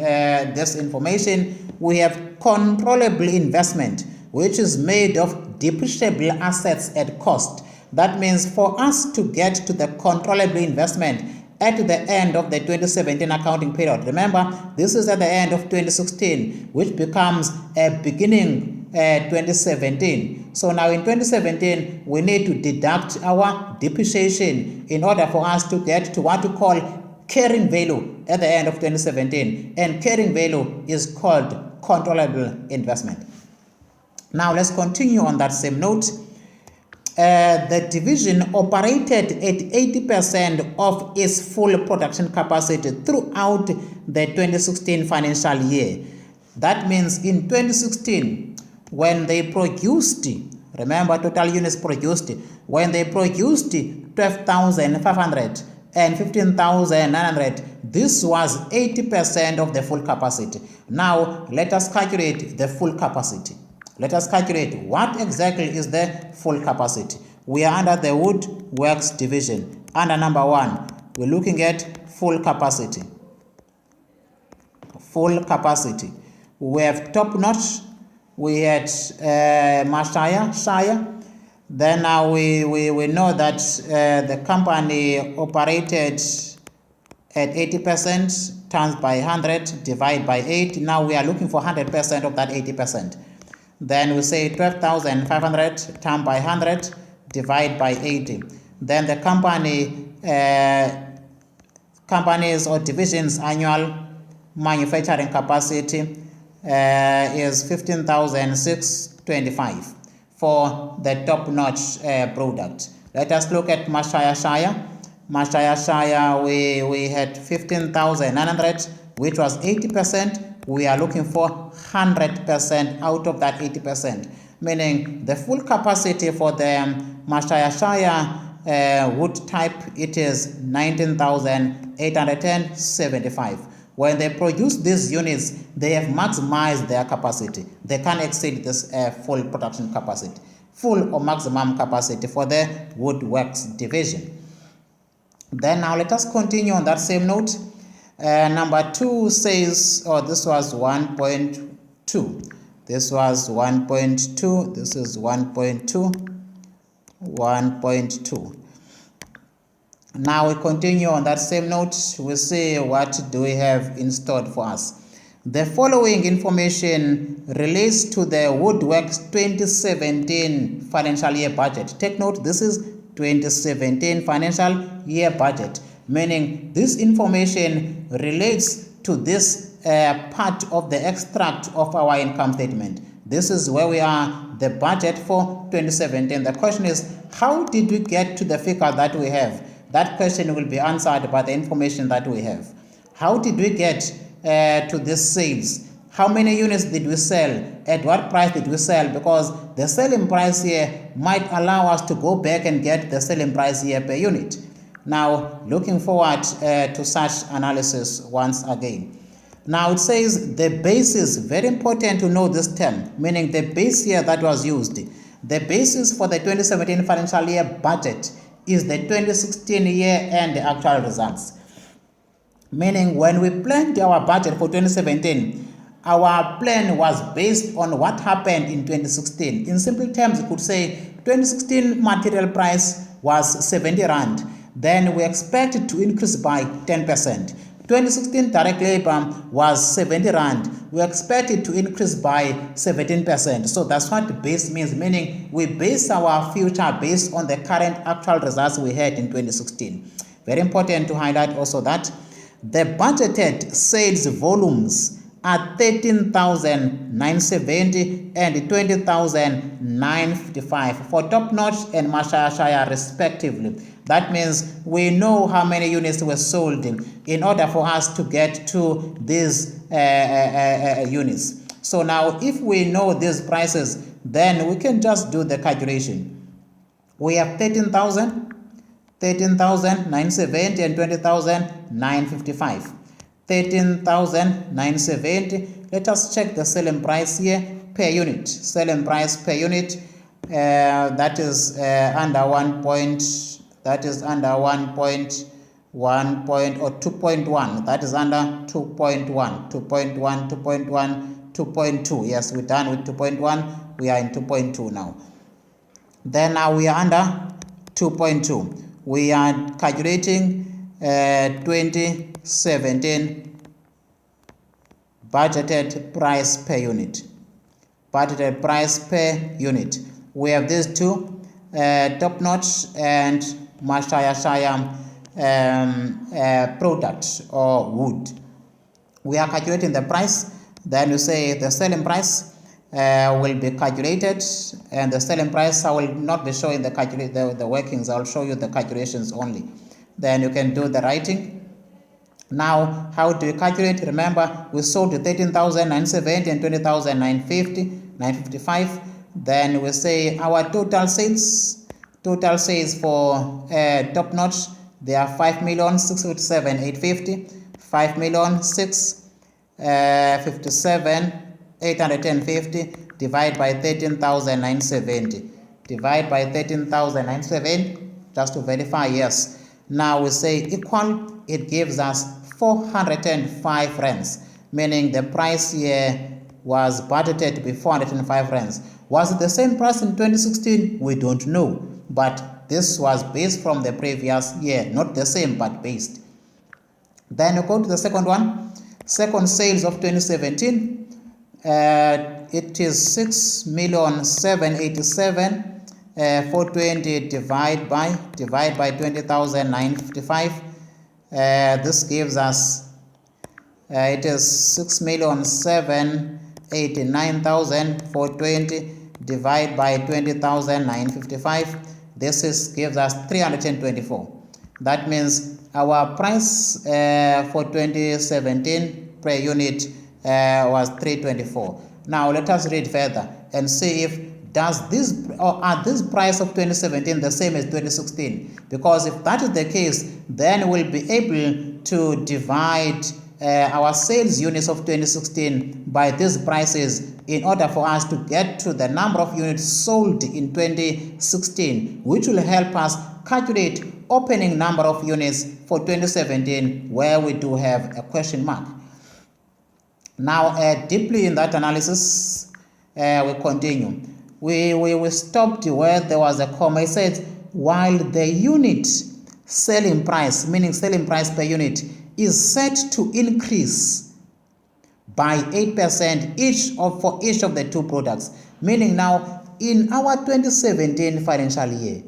this information. We have controllable investment, which is made of depreciable assets at cost. That means for us to get to the controllable investment at the end of the 2017 accounting period. Remember, this is at the end of 2016, which becomes a beginning 2017. So now in 2017, we need to deduct our depreciation in order for us to get to what we call carrying value at the end of 2017, and carrying value is called controllable investment. Now let's continue on that same note. The division operated at 80% of its full production capacity throughout the 2016 financial year. That means in 2016, when they produced, remember total units produced, when they produced 12,500 and 15,900, this was 80% of the full capacity. Now let us calculate the full capacity. Let us calculate what exactly is the full capacity. We are under the Woodworks division. Under number 1, we're looking at full capacity. full capacity. We have top notch, we had Shire. Then now we know that the company operated at 80% times by 100 divided by 8. Now we are looking for 100% of that 80%. Then we say 12,500 times by 100 divided by 80. Then the companies or divisions annual manufacturing capacity is 15,625 for the top-notch product. Let us look at Shire. Shire, we had 15,900, which was 80%. We are looking for 100% out of that 80%, meaning the full capacity for the Shire wood type, it is 19,875. When they produce these units, they have maximized their capacity. They can't exceed this full production capacity, full or maximum capacity for the Woodworks division. Then now let us continue on that same note. Number 2 says, this was 1.2. This was 1.2. This is 1.2. 1.2. Now we continue on that same note. We see what do we have installed for us. The following information relates to the Woodworks 2017 financial year budget. Take note, this is 2017 financial year budget, meaning this information relates to this part of the extract of our income statement. This is where we are, the budget for 2017. The question is, how did we get to the figure that we have? That question will be answered by the information that we have. How did we get to this sales? How many units did we sell? At what price did we sell? Because the selling price here might allow us to go back and get the selling price here per unit. Now, looking forward to such analysis once again. Now it says the basis, very important to know this term, meaning the base year that was used. The basis for the 2017 financial year budget is the 2016 year and the actual results. Meaning when we planned our budget for 2017, our plan was based on what happened in 2016. In simple terms, you could say 2016 material price was 70 Rand. Then we expected to increase by 10%. 2016 direct labor was 70 Rand. We expected to increase by 17%. So that's what the base means, meaning we base our future based on the current actual results we had in 2016. Very important to highlight also that the budgeted sales volumes are 13,970 and 20,955 for Top Notch and Shire respectively. That means we know how many units were sold in order for us to get to these units. So now if we know these prices, then we can just do the calculation. We have 13,970 and 20,955. 13,970. Let us check the selling price here per unit. Selling price per unit, that is under 1 point. That is under 1.1 or 2.1. That is under 2.1, 2.1, 2.1, 2.2. Yes, we're done with 2.1. We are in 2.2 now. Then now we are under 2.2. We are calculating 2017 budgeted price per unit. Budgeted price per unit. We have these two, Top Notch and Shire product or wood. We are calculating the price. Then you say the selling price will be calculated, and the selling price I will not be showing the workings. I'll show you the calculations only. Then you can do the writing. Now, how do you calculate? Remember, we sold 13,970 and 20,955. Then we say our total sales. Total sales for Top Notch, they are 5,657,850, 5,657,850 divided by 13,970. Divide by 13,970 just to verify, yes. Now we say equal, it gives us 405 rands, meaning the price here was budgeted to be 405 rands. Was it the same price in 2016? We don't know, but this was based from the previous year, not the same but based. Then we go to the second one, second sales of 2017. It is 6,787,420 divide by 20,955. This gives us it is 6,789,420 divided by 20,955. This gives us 324. That means our price for 2017 per unit was 324. Now let us read further and see if are this price of 2017 the same as 2016? Because if that is the case, then we'll be able to divide our sales units of 2016 by these prices in order for us to get to the number of units sold in 2016, which will help us calculate opening number of units for 2017 where we do have a question mark. Now deeply in that analysis, we continue. We stopped where there was a comma. It said while the unit selling price, meaning selling price per unit, is set to increase by 8% for each of the two products. Meaning now in our 2017 financial year,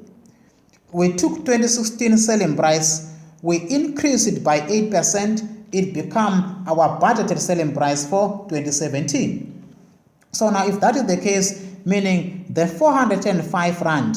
we took 2016 selling price, we increased it by 8%, it become our budgeted selling price for 2017. So now if that is the case, meaning the 405 rand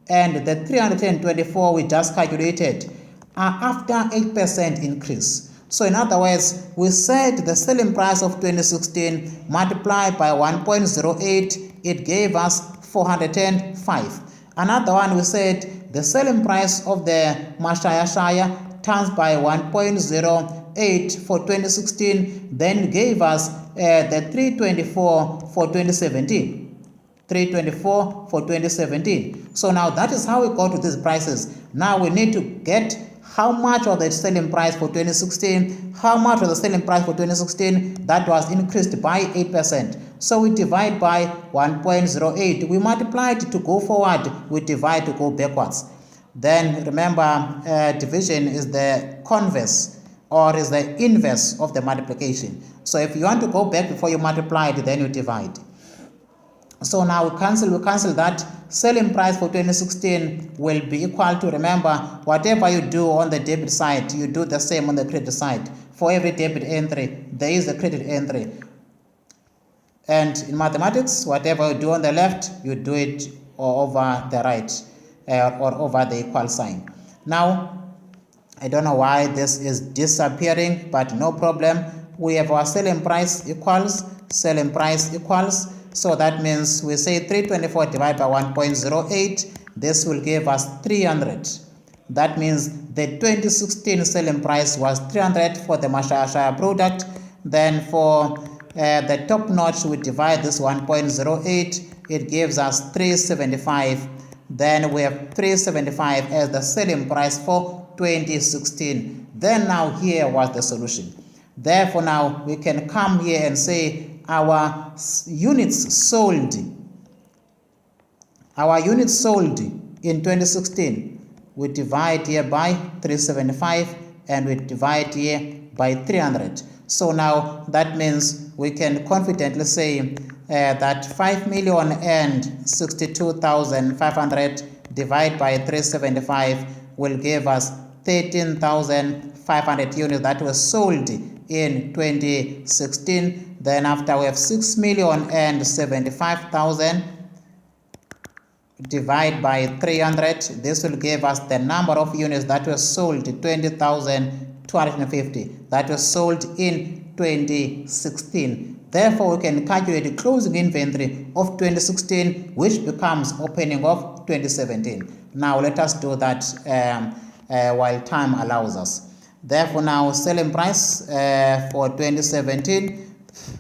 and the 324 we just calculated are after 8% increase. So in other words, we said the selling price of 2016 multiplied by 1.08, it gave us 405. Another one, we said the selling price of the Mashaya times by 1.08 for 2016 then gave us the 324 for 2017. 324 for 2017. So now that is how we got to these prices. Now we need to get how much of the selling price for 2016, how much was the selling price for 2016 that was increased by 8%. So we divide by 1.08. We multiply it to go forward, we divide to go backwards. Then remember, division is the converse or is the inverse of the multiplication. So if you want to go back before you multiply it, then you divide. So now we cancel that. Selling price for 2016 will be equal to, remember, whatever you do on the debit side, you do the same on the credit side. For every debit entry, there is a credit entry. And in mathematics, whatever you do on the left, you do it over the right or over the equal sign. Now, I don't know why this is disappearing, but no problem. We have our selling price equals. So that means we say 324 divided by 1.08. This will give us 300. That means the 2016 selling price was 300 for the Mashaya product. Then for the top notch, we divide this 1.08. It gives us 375. Then we have 375 as the selling price for 2016. Then now here was the solution. Therefore now we can come here and say our units sold in 2016, we divide here by 375 and we divide here by 300. So now that means we can confidently say that 5,062,500 divided by 375 will give us 13,500 units that were sold in 2016. Then after we have 6,075,000 divided by 300. This will give us the number of units that were sold, 20,250 that were sold in 2016. Therefore, we can calculate the closing inventory of 2016, which becomes opening of 2017. Now let us do that while time allows us. Therefore, now selling price for 2017.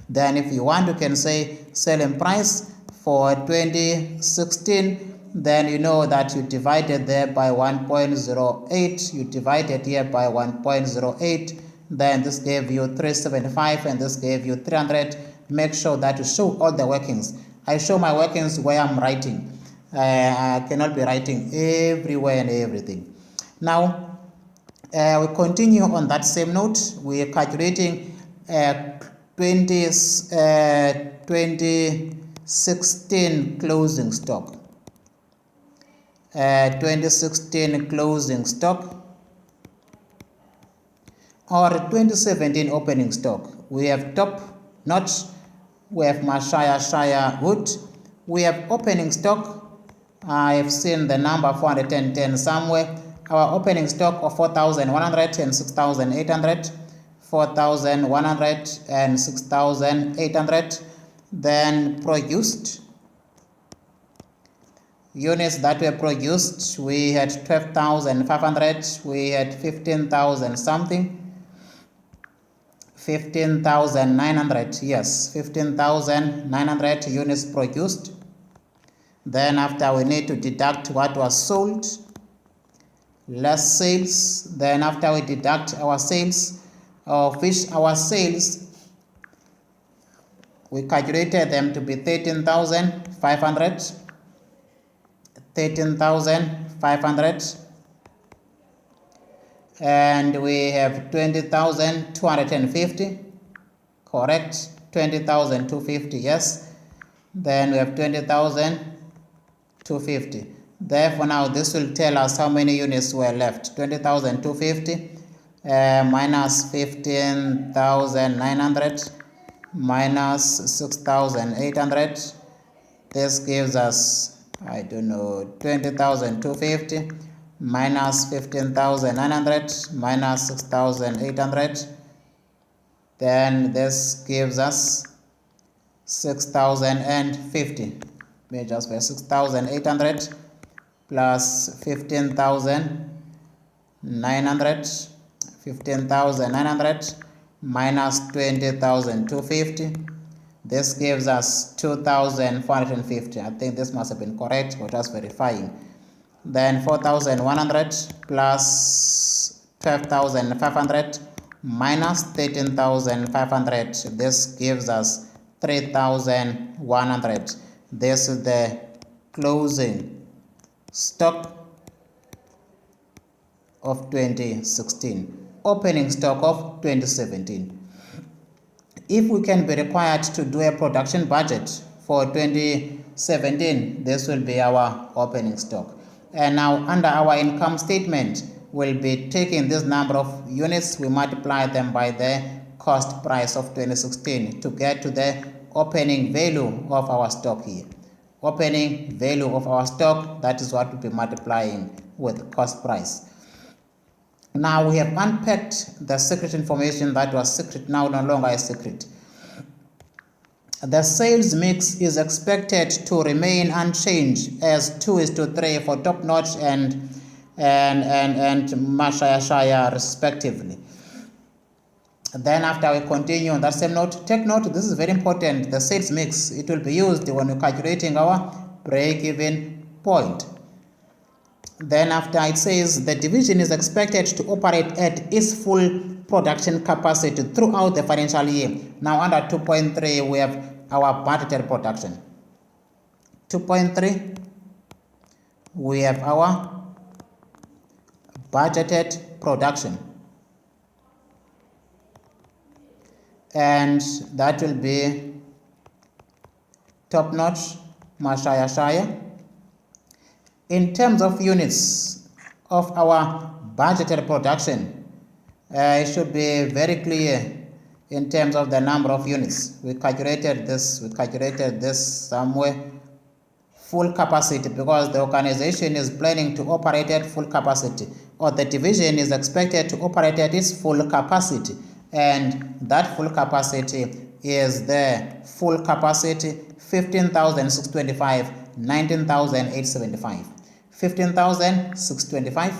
Then if you want, you can say selling price for 2016. Then you know that you divided there by 1.08. You divided here by 1.08. then this gave you 375, and this gave you 300. Make sure that you show all the workings. I show my workings where I'm writing. I cannot be writing everywhere and everything. Now, we continue on that same note. We are calculating 2016 closing stock. 2016 closing stock or 2017 opening stock. We have top notch, we have Shire wood, we have opening stock. I have seen the number 410 somewhere. Our opening stock of 4,100 and 6,800, 4,100 and 6,800. Then produced units that were produced, we had 12,500, we had 15,000 something, 15,900, yes, 15,900 units produced. Then after we need to deduct what was sold, less sales. Then after we deduct our sales, of which our sales, we calculated them to be 13,500, 13,500, and we have 20,250, correct, 20,250, yes. Then we have 20,250. Therefore, now this will tell us how many units were left. 20,250 minus 15,900 minus 6,800. This gives us, I don't know, 20,250 minus 15,900 minus 6,800. Then this gives us 6,050. May just be 6,800 plus 15,900, 15,900 minus 20,250. This gives us 2,450. I think this must have been correct. We're just verifying. Then 4,100 plus 12,500 minus 13,500. This gives us 3,100. This is the closing stock of 2016, opening stock of 2017. If we can be required to do a production budget for 2017, this will be our opening stock. And now under our income statement, we'll be taking this number of units, we multiply them by the cost price of 2016 to get to the opening value of our stock here. Opening value of our stock, that is what we'll be multiplying with cost price. Now we have unpacked the secret information that was secret, now no longer a secret. The sales mix is expected to remain unchanged as 2:3 for top notch and Shire respectively. Then after we continue on that same note, take note, this is very important, the sales mix, it will be used when we're calculating our break-even point. Then after it says the division is expected to operate at its full production capacity throughout the financial year. Now under 2.3 we have our budgeted production. 2.3 we have our budgeted production, and that will be top notch Shire. In terms of units of our budgeted production, it should be very clear in terms of the number of units. We calculated this somewhere, full capacity, because the organization is planning to operate at full capacity, or the division is expected to operate at its full capacity, and that full capacity is the full capacity 15,625, 19,875. 15,625,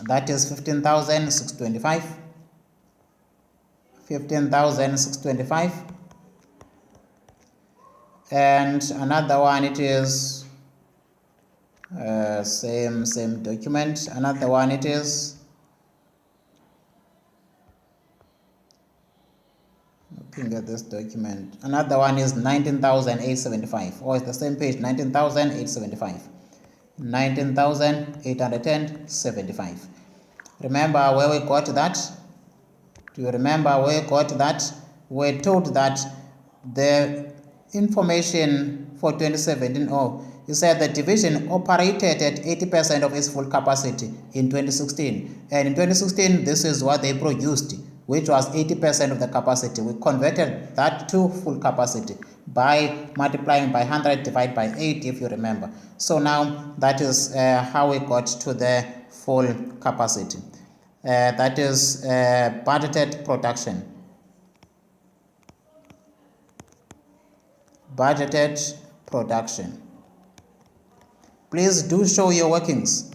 that is 15,625, 15,625, and another one, it is same document. Another one, it is looking at this document. Another one is 19,875. Or it's the same page, 19,875. 19,875. Remember where we got that? Do you remember where we got that? We're told that the information for 2017, you said the division operated at 80% of its full capacity in 2016. And in 2016, this is what they produced, which was 80% of the capacity. We converted that to full capacity by multiplying by 100 divided by 8, if you remember. So now that is how we got to the full capacity. That is budgeted production. Budgeted production. Please do show your workings.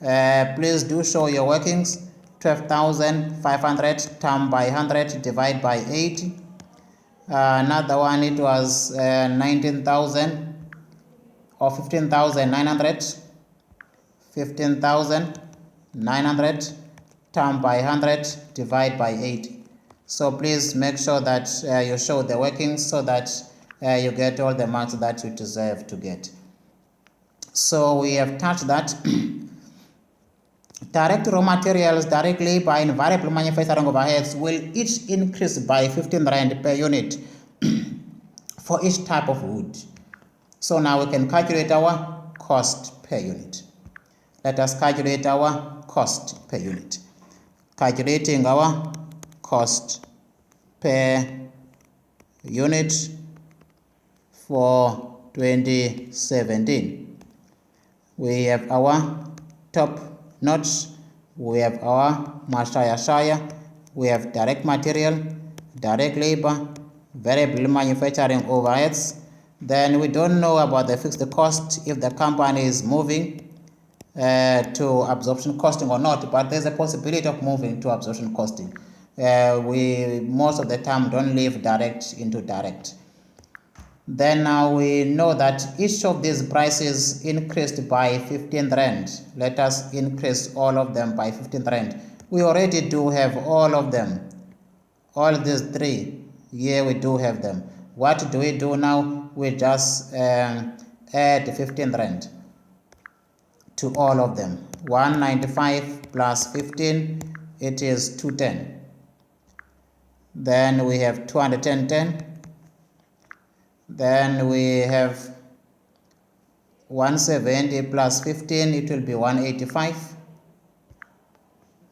Please do show your workings. 12,500 times by 100 divided by 8. Another one, it was 19,000 or 15,900. 15,900 times by 100 divided by 8. So please make sure that you show the workings so that you get all the marks that you deserve to get. So we have touched that. Direct raw materials, direct labor, and variable manufacturing overheads will each increase by 15 Rand per unit for each type of wood. So now we can calculate our cost per unit. Let us calculate our cost per unit. Calculating our cost per unit for 2017. We have our top notch, we have our shire, we have direct material, direct labor, variable manufacturing overheads. Then we don't know about the fixed cost if the company is moving to absorption costing or not, but there's a possibility of moving to absorption costing. We most of the time don't leave direct into direct. Then now we know that each of these prices increased by 15 Rand. Let us increase all of them by 15 Rand. We already do have all of them. All these three. Here we do have them. What do we do now? We just add 15 Rand to all of them. 195 plus 15, it is 210. Then we have 210. Then we have 170 plus 15, it will be 185.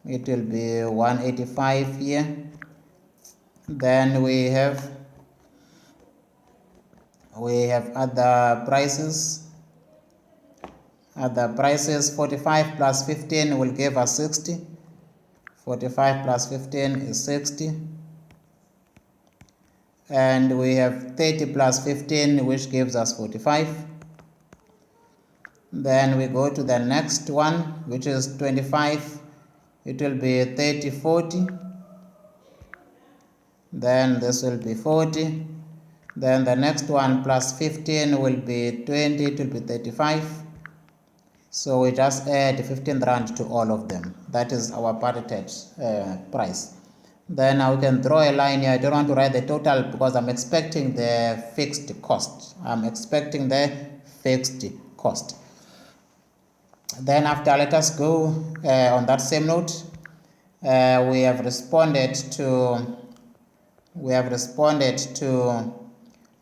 It will be 185 here. Then we have other prices. Other prices, 45 plus 15 will give us 60. 45 plus 15 is 60. And we have 30 plus 15, which gives us 45. Then we go to the next one, which is 25. It will be 30, 40. Then this will be 40. Then the next one plus 15 will be 20, it will be 35. So we just add 15 Rand to all of them. That is our budgeted price. Then now we can draw a line here. I don't want to write the total because I'm expecting the fixed cost. I'm expecting the fixed cost. Then after, let us go on that same note. We have responded to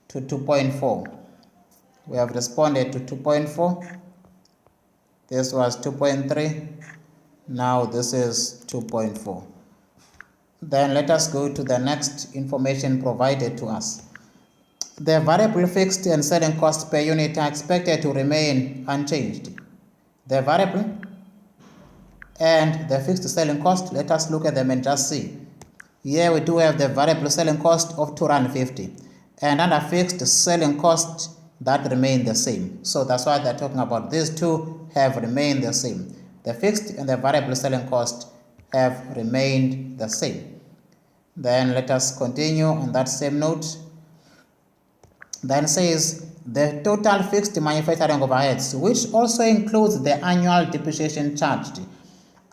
2.4. We have responded to 2.4. This was 2.3. Now this is 2.4. Then let us go to the next information provided to us. The variable fixed and selling cost per unit are expected to remain unchanged. The variable and the fixed selling cost, let us look at them and just see. Here we do have the variable selling cost of 250 Rand and under fixed selling cost that remain the same. So that's why they're talking about these two have remained the same. The fixed and the variable selling cost have remained the same. Then let us continue on that same note. Then says the total fixed manufacturing overheads, which also includes the annual depreciation charged,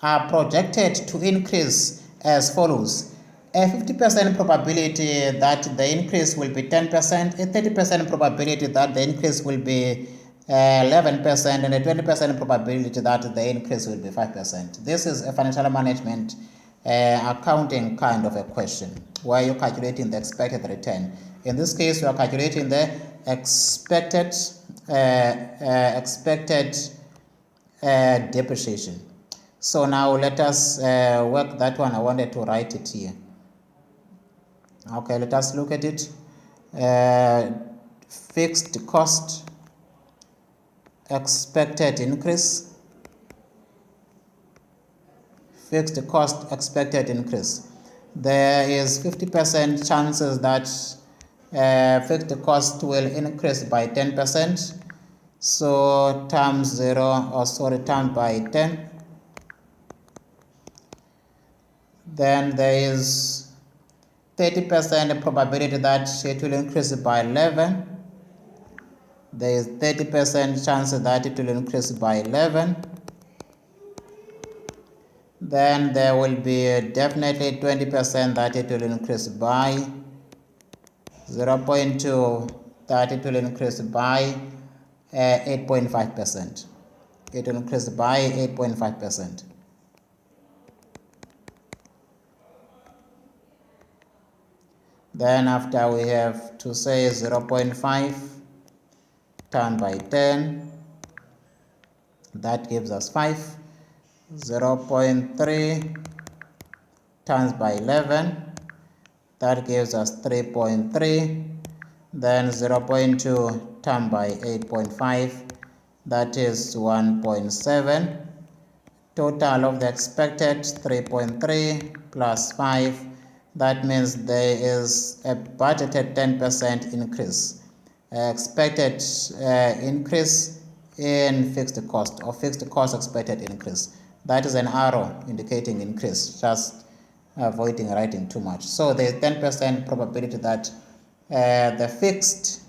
are projected to increase as follows. a 50% probability that the increase will be 10%, a 30% probability that the increase will be 11%, and a 20% probability that the increase will be 5%. This is a financial management accounting kind of a question where you're calculating the expected return. In this case, we are calculating the expected depreciation. So now let us work that one. I wanted to write it here. Okay, let us look at it. Fixed cost expected increase. Fixed cost expected increase. There is 50% chances that fixed cost will increase by 10%. So times times by 10. Then there is 30% probability that it will increase by 11. There is 30% chance that it will increase by 11. Then there will be definitely 20% that it will increase by 0.2, that it will increase by 8.5%. It will increase by 8.5%. Then after we have to say 0.5 times by 10, that gives us 5. 0.3 times by 11, that gives us 3.3. Then 0.2 times by 8.5, that is 1.7. Total of the expected 3.3 plus 5. That means there is a budgeted 10% increase. Expected increase in fixed cost, or fixed cost expected increase. That is an arrow indicating increase, just avoiding writing too much. So there is 10% probability that the fixed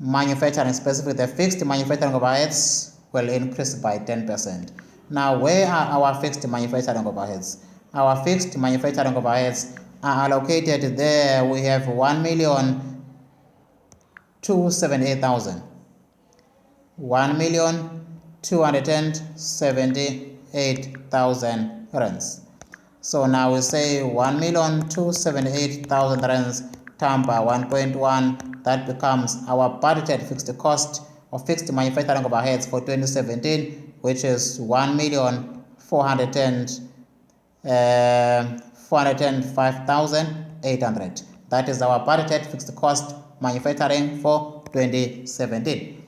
manufacturing, specifically the fixed manufacturing overheads, will increase by 10%. Now, where are our fixed manufacturing overheads? Our fixed manufacturing overheads are allocated there. We have 1,278,000. 1,278,000 rands. So now we say 1,278,000 rands times by 1.1. That becomes our budgeted fixed cost of fixed manufacturing overheads for 2017, which is 405,800. That is our budgeted fixed cost manufacturing for 2017.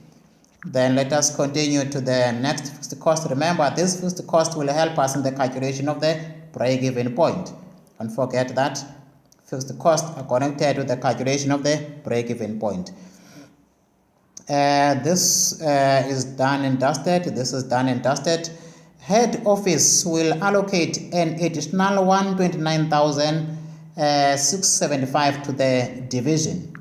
Then let us continue to the next fixed cost. Remember, this fixed cost will help us in the calculation of the break-even point. Don't forget that fixed costs are connected to the calculation of the break-even point. This is done and dusted. This is done and dusted. Head office will allocate an additional 129,675 to the division.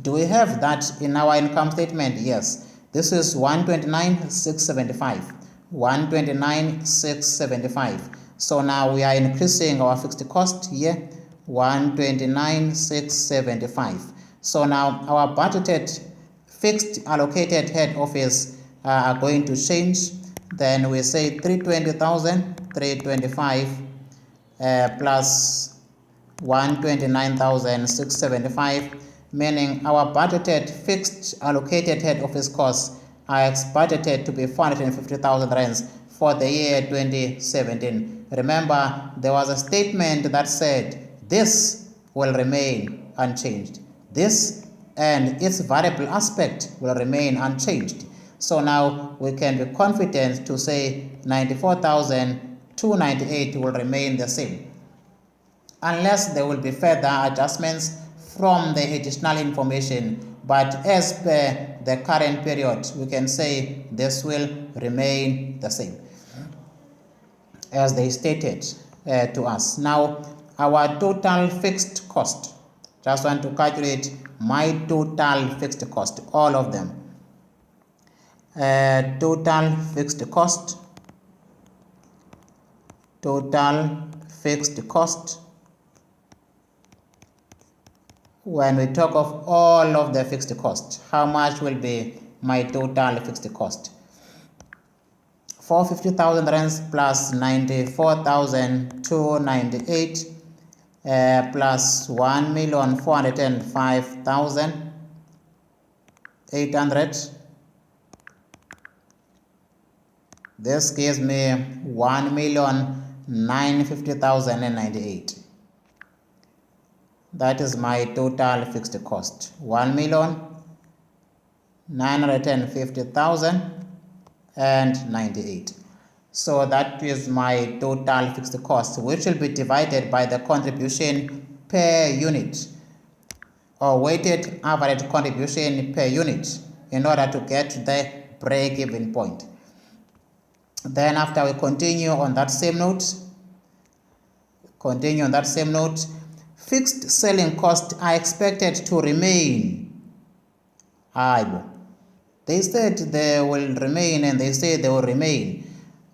Do we have that in our income statement? Yes. This is 129,675. 129,675. So now we are increasing our fixed cost here. 129,675. So now our budgeted fixed allocated head office are going to change. Then we say 320,325 plus 129,675, meaning our budgeted fixed allocated head office costs are budgeted to be 450,000 rands for the year 2017. Remember, there was a statement that said this will remain unchanged. This and its variable aspect will remain unchanged. So now we can be confident to say 94,298 will remain the same, unless there will be further adjustments from the additional information. But as per the current period, we can say this will remain the same as they stated to us. Now, our total fixed cost. Just want to calculate my total fixed cost, all of them. Total fixed cost. Total fixed cost. when we talk of all of the fixed cost, how much will be my total fixed cost? 450,000 rands plus 94,298 plus 1,405,800. This gives me 1,950,098. That is my total fixed cost, 1,950,098. So that is my total fixed cost, which will be divided by the contribution per unit, or weighted average contribution per unit, in order to get the break-even point. Then after we continue on that same note, fixed selling costs are expected to remain. They said they will remain, and they say they will remain.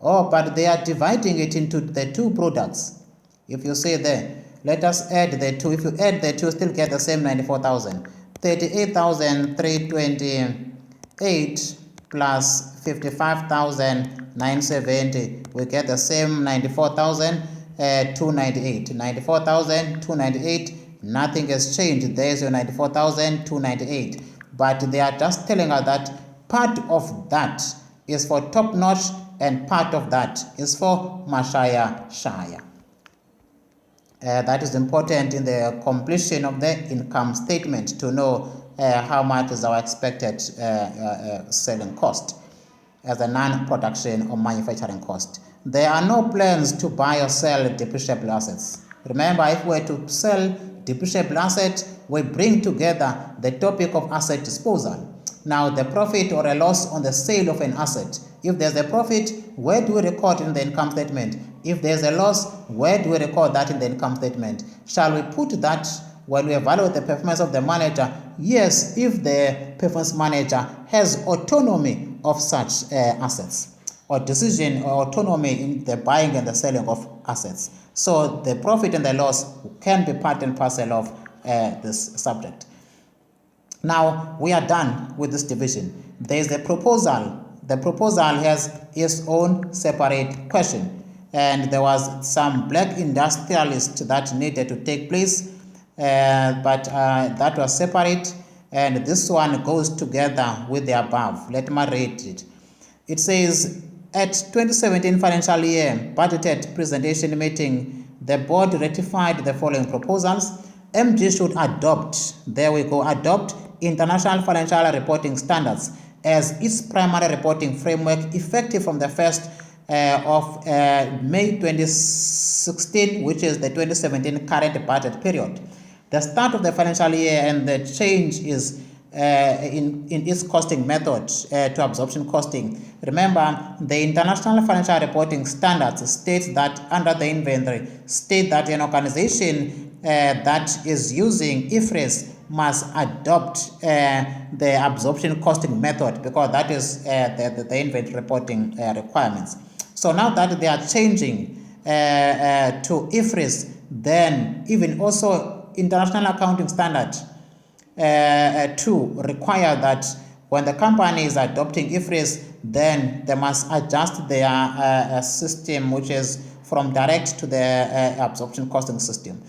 Oh, but they are dividing it into the two products. If you say there, let us add the two. If you add the two, still get the same 94,000. 38,328 plus 55,970. We get the same 94,298. 94,298. Nothing has changed. There is your 94,298. But they are just telling us that part of that is for Top Notch and part of that is for Mashire Shire. That is important in the completion of the income statement to know how much is our expected selling cost as a non-production or manufacturing cost. There are no plans to buy or sell depreciable assets. Remember, if we were to sell depreciable assets, we bring together the topic of asset disposal. Now, the profit or a loss on the sale of an asset. If there's a profit, where do we record in the income statement? If there's a loss, where do we record that in the income statement? Shall we put that when we evaluate the performance of the manager? Yes, if the performance manager has autonomy of such assets, or decision or autonomy in the buying and the selling of assets. So the profit and the loss can be part and parcel of this subject. Now we are done with this division. There is a proposal. The proposal has its own separate question, and there was some black industrialist that needed to take place, but that was separate, and this one goes together with the above. Let me read it. It says, at 2017 financial year budgeted presentation meeting, the board ratified the following proposals. MG should adopt, there we go, adopt International Financial Reporting Standards as its primary reporting framework effective from the 1st of May 2016, which is the 2017 current budget period. The start of the financial year and the change is in its costing method to absorption costing. Remember, the International Financial Reporting Standards states that under the inventory, state that an organization that is using IFRS must adopt the absorption costing method, because that is the inventory reporting requirements. So now that they are changing to IFRS, then even also International Accounting Standard to require that when the company is adopting IFRS, then they must adjust their system, which is from direct to the absorption costing system.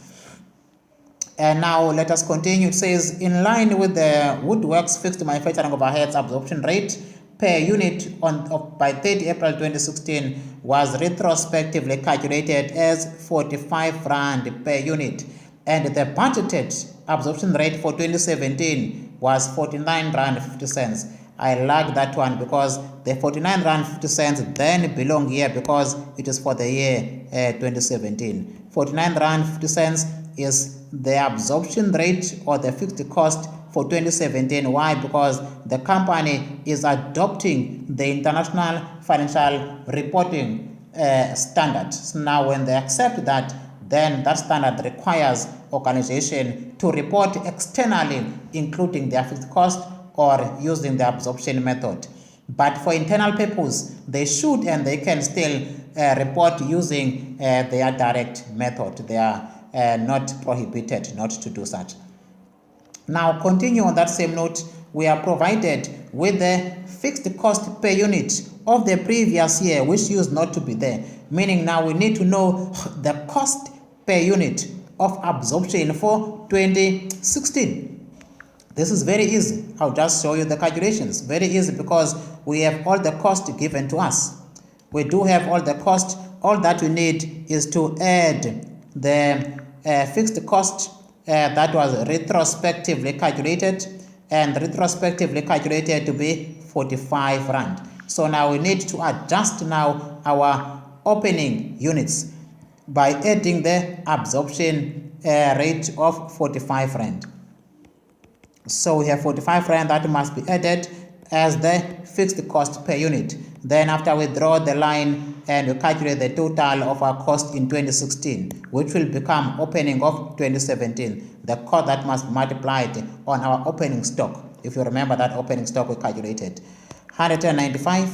And now let us continue. It says, in line with the Woodworks fixed manufacturing overheads absorption rate per unit by 30 April 2016 was retrospectively calculated as 45 Rand per unit, and the budgeted absorption rate for 2017 was 49 Rand 50 cents. I like that one because the 49 Rand 50 cents then belong here because it is for the year 2017. 49 Rand 50 cents is the absorption rate or the fixed cost for 2017. Why? Because the company is adopting the International Financial Reporting standard. So now when they accept that, then that standard requires organization to report externally, including their fixed cost or using the absorption method. But for internal purpose, they should and they can still report using their direct method. They are not prohibited not to do such. Now continue on that same note, we are provided with the fixed cost per unit of the previous year which used not to be there, meaning now we need to know the cost per unit of absorption for 2016. This is very easy. I'll just show you the calculations. Very easy because we have all the cost given to us. We do have all the cost. All that we need is to add the fixed cost that was retrospectively calculated, and retrospectively calculated to be 45 rand. So now we need to adjust now our opening units by adding the absorption rate of 45 rand. So we have 45 rand that must be added as the fixed cost per unit. Then after we draw the line and we calculate the total of our cost in 2016, which will become opening of 2017, the cost that must be multiplied on our opening stock. If you remember that opening stock we calculated, 195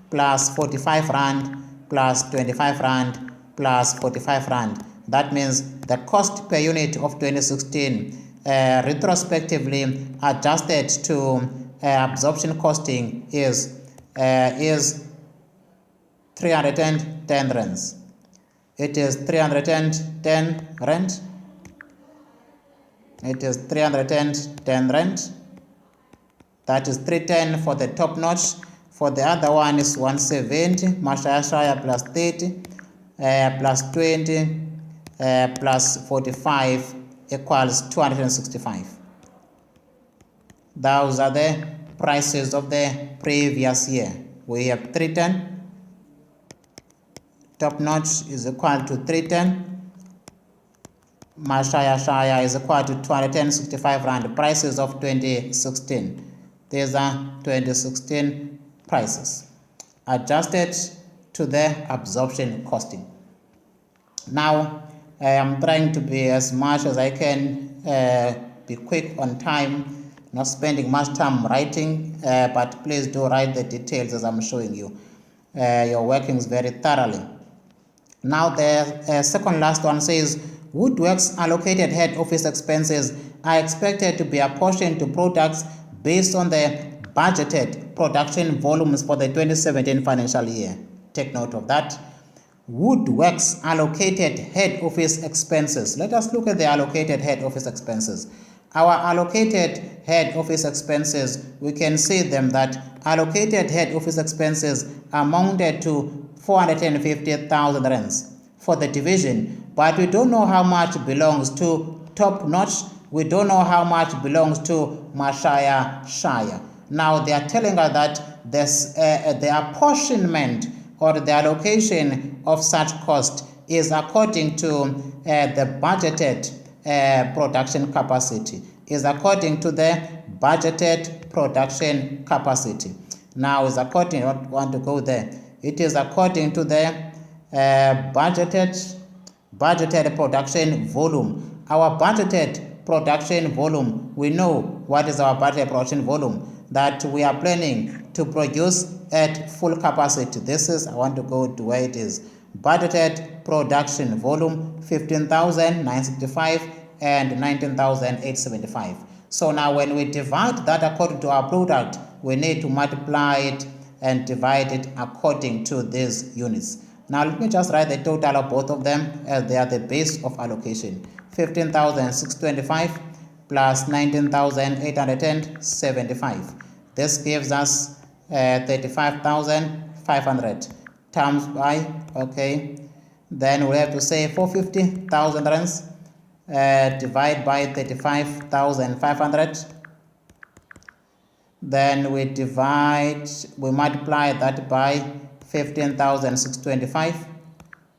plus 45 rand plus 25 rand plus 45 rand. That means the cost per unit of 2016 retrospectively adjusted to absorption costing is 310 rands. It is 310 rand. It is 310 rand. That is 310 for the top notch. For the other one is 170, Mashaya plus 30, plus 20, plus 45 equals 265. Those are the prices of the previous year. We have 310, top notch is equal to 310, Mashaya is equal to 265 rand, prices of 2016. These are 2016 prices adjusted to the absorption costing. Now I am trying to be as much as I can be quick on time, not spending much time writing, but please do write the details as I'm showing you. Your workings very thoroughly. Now the second last one says Woodworks allocated head office expenses are expected to be apportioned to products based on the budgeted production volumes for the 2017 financial year. Take note of that. Woodworks allocated head office expenses. Let us look at the allocated head office expenses. Our allocated head office expenses, we can see them that allocated head office expenses amounted to 450,000 rands for the division, but we don't know how much belongs to top notch. We don't know how much belongs to Shire. Now they are telling us that this, the apportionment or the allocation of such cost is according to the budgeted production capacity. Is according to the budgeted production capacity. Now is according, I don't want to go there. It is according to the budgeted production volume. Our budgeted production volume, we know what is our budgeted production volume, that we are planning to produce at full capacity. This is, I want to go to where it is. Budgeted production volume 15,965 and 19,875. So now when we divide that according to our product, we need to multiply it and divide it according to these units. Now let me just write the total of both of them as they are the base of allocation. 15,625 plus 19,875. This gives us 35,500 times by, okay, then we have to say 450,000 rands divide by 35,500. Then we multiply that by 15,625.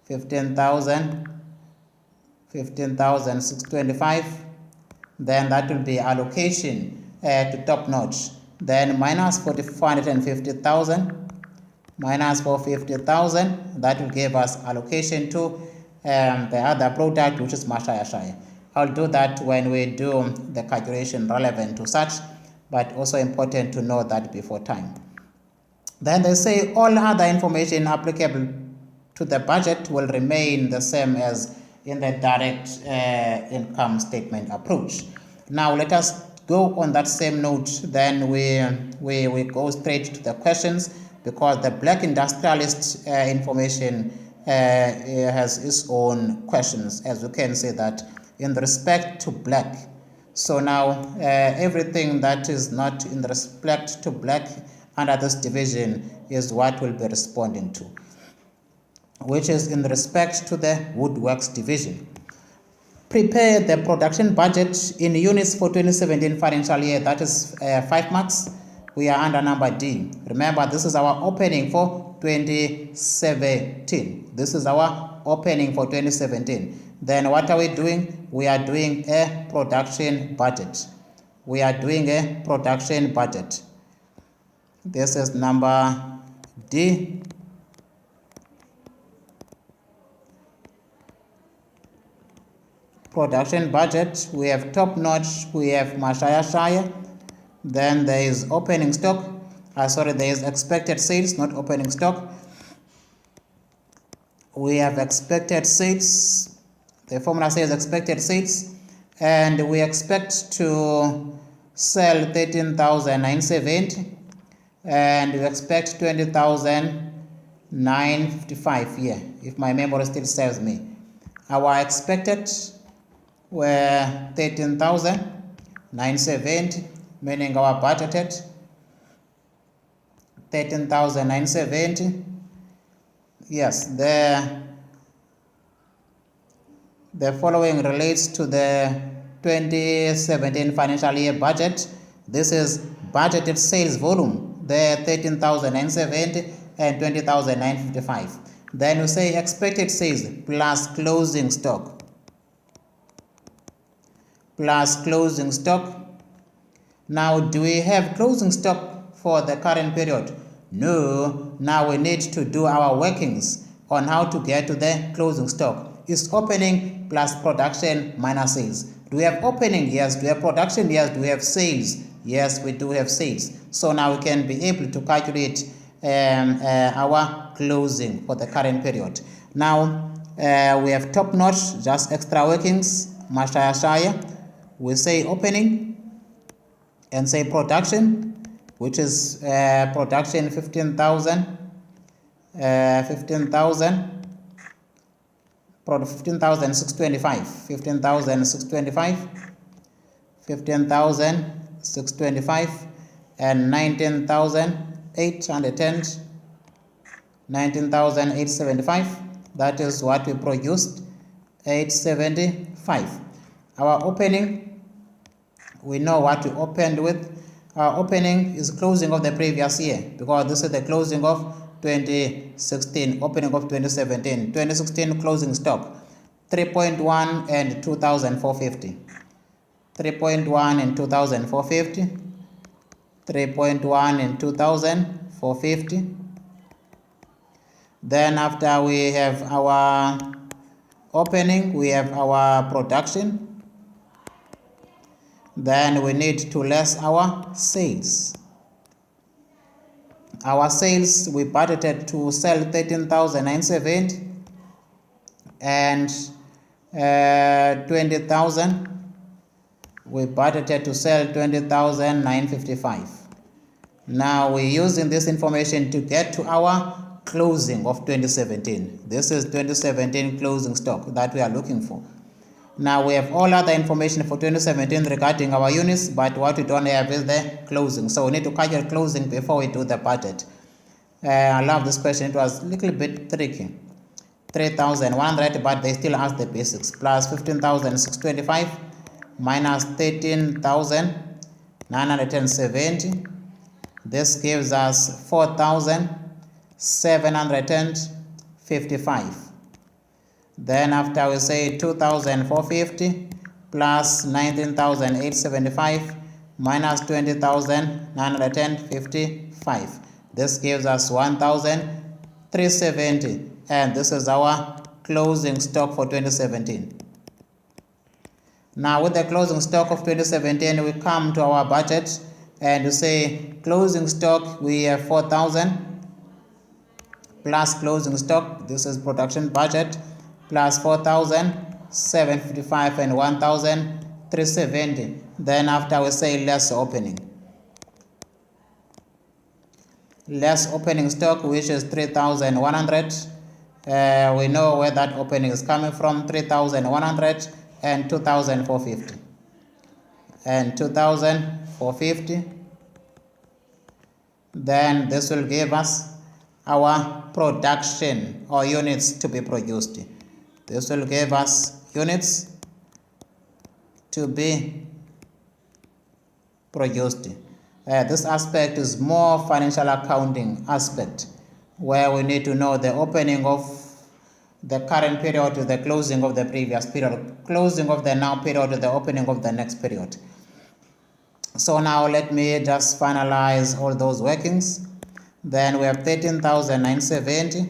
15,625. Then that will be allocation to top notch. Then minus 450,000 minus 450,000, that will give us allocation to the other product, which is Shire. I'll do that when we do the calculation relevant to such, but also important to know that before time. Then they say all other information applicable to the budget will remain the same as in the direct income statement approach. Now let us go on that same note, then we go straight to the questions, because the black industrialist information has its own questions, as you can see that in respect to black. So now everything that is not in respect to black under this division is what we'll be responding to, which is in respect to the Woodworks division. Prepare the production budget in units for 2017 financial year. That is 5 marks. We are under number D. Remember, this is our opening for 2017. This is our opening for 2017. Then what are we doing? We are doing a production budget. We are doing a production budget. This is number D. Production budget. We have top notch, we have Shire. Then there is opening stock. There is expected sales, not opening stock. We have expected sales. The formula says expected sales, and we expect to sell 13,970, and we expect 20,955 here, if my memory still serves me. Our expected were 13,970, meaning our budgeted 13,970. Yes, the following relates to the 2017 financial year budget. This is budgeted sales volume, the 13,970 and 20,955. Then you say expected sales plus closing stock. Plus closing stock. Now, do we have closing stock for the current period? No. Now we need to do our workings on how to get to the closing stock. Is opening plus production minus sales. Do we have opening? Yes. Do we have production? Yes. Do we have sales? Yes, we do have sales. So now we can be able to calculate our closing for the current period. Now we have top notch, just extra workings, Shire. We say opening and say production, which is production 15,000, 15,625, 15,625, and 19,810, 19,875. That is what we produced, 875. Our opening, we know what we opened with. Our opening is closing of the previous year, because this is the closing of 2016, opening of 2017. 2016 closing stock 3.1 and 2,450. 3.1 and 2,450. 3.1 and 2,450. Then after we have our opening, we have our production. Then we need to less our sales. Our sales, we budgeted to sell 13,970 and 20,000. We budgeted to sell 20,955. Now we're using this information to get to our closing of 2017. This is 2017 closing stock that we are looking for. Now we have all other information for 2017 regarding our units, but what we don't have is the closing. So we need to calculate closing before we do the budget. I love this question. It was a little bit tricky. 3,100, but they still ask the basics. Plus 15,625 minus 13,970. This gives us 4,755. Then after we say 2,450 plus 19,875 minus 20,955. This gives us 1,370, and this is our closing stock for 2017. Now with the closing stock of 2017, we come to our budget and we say closing stock, we have 4,000 plus closing stock, this is production budget, plus 4,755 and 1,000 370. Then after we say less opening. Less opening stock, which is 3,100. We know where that opening is coming from, 3,100 and 2,450. And 2,450. Then this will give us our production or units to be produced. This will give us units to be produced. This aspect is more financial accounting aspect, where we need to know the opening of the current period to the closing of the previous period, closing of the now period to the opening of the next period. So now let me just finalize all those workings. Then we have 13,970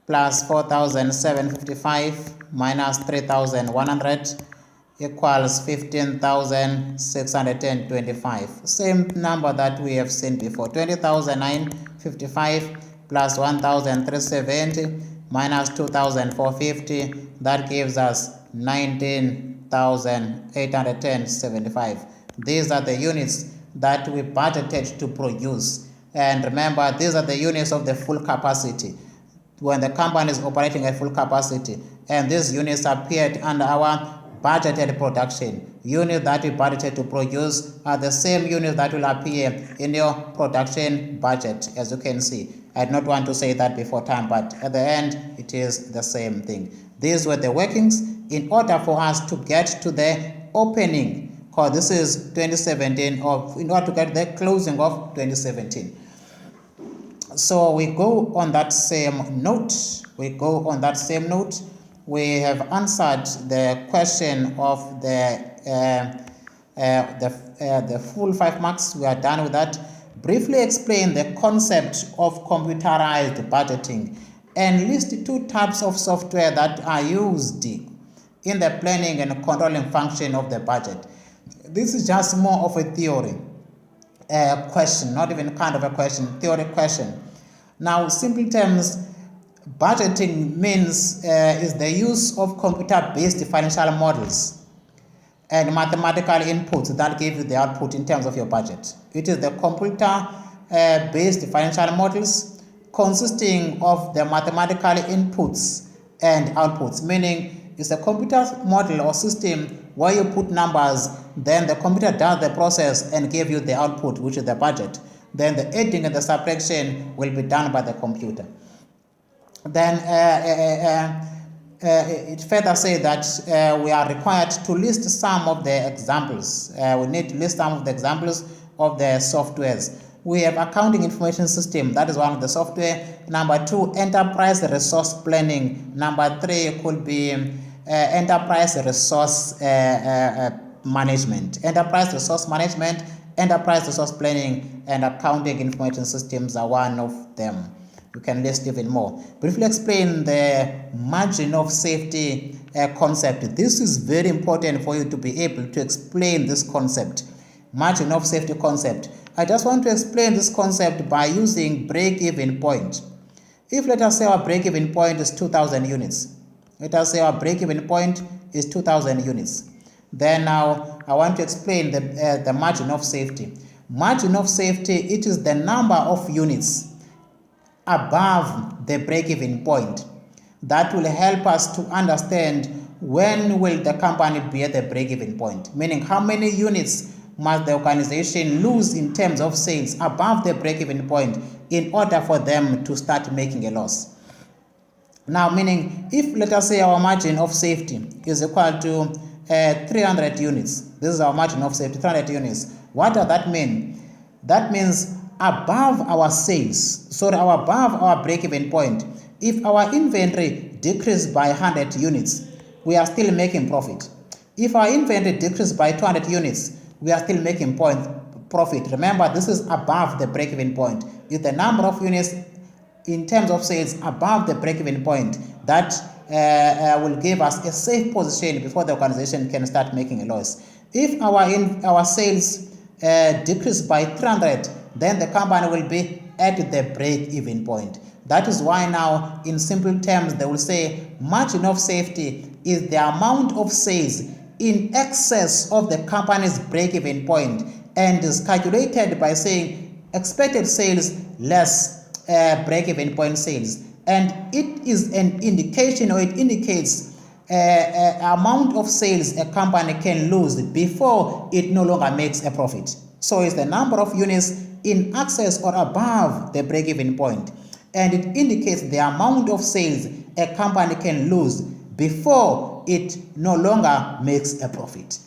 plus 4,755 minus 3,100 equals 15,625. Same number that we have seen before. 20,955 plus 1,370 minus 2,450. That gives us 19,875. These are the units that we budgeted to produce. And remember, these are the units of the full capacity when the company is operating at full capacity. And these units appeared under our budgeted production. Units that we budgeted to produce are the same units that will appear in your production budget, as you can see. I did not want to say that before time, but at the end, it is the same thing. These were the workings in order for us to get to the opening, because this is 2017, or in order to get the closing of 2017. So we go on that same note. We have answered the question of the full 5 marks. We are done with that. Briefly explain the concept of computerized budgeting and list 2 types of software that are used in the planning and controlling function of the budget. This is just more of a theory question, not even kind of a question, theory question. Now, simple terms, budgeting means is the use of computer-based financial models and mathematical inputs that give you the output in terms of your budget. It is the computer-based financial models consisting of the mathematical inputs and outputs, meaning it's a computer model or system where you put numbers, then the computer does the process and gives you the output, which is the budget. Then the adding and the subtraction will be done by the computer. Then it further says that we are required to list some of the examples. We need to list some of the examples of the softwares. We have accounting information system, that is one of the software. Number 2, enterprise resource planning. Number 3 could be enterprise resource management. Enterprise resource management, enterprise resource planning, and accounting information systems are one of them. You can list even more. Briefly explain the margin of safety concept. This is very important for you to be able to explain this concept. Margin of safety concept. I just want to explain this concept by using break-even point. If let us say our break-even point is 2,000 units. Let us say our break-even point is 2,000 units. Then now I want to explain the margin of safety. Margin of safety, it is the number of units above the break-even point that will help us to understand when will the company be at the break-even point, meaning how many units must the organization lose in terms of sales above the break-even point in order for them to start making a loss. Now, meaning if let us say our margin of safety is equal to 300 units, this is our margin of safety, 300 units. What does that mean? That means above our sales, above our break-even point, if our inventory decreased by 100 units, we are still making profit. If our inventory decreased by 200 units, we are still making profit. Remember, this is above the break-even point. If the number of units in terms of sales above the break-even point, that will give us a safe position before the organization can start making a loss. If our sales decrease by 300, then the company will be at the break-even point. That is why now, in simple terms, they will say margin of safety is the amount of sales in excess of the company's break-even point and is calculated by saying expected sales less break-even point sales, and it is an indication, or it indicates amount of sales a company can lose before it no longer makes a profit. So it's the number of units in excess or above the break-even point, and it indicates the amount of sales a company can lose before it no longer makes a profit.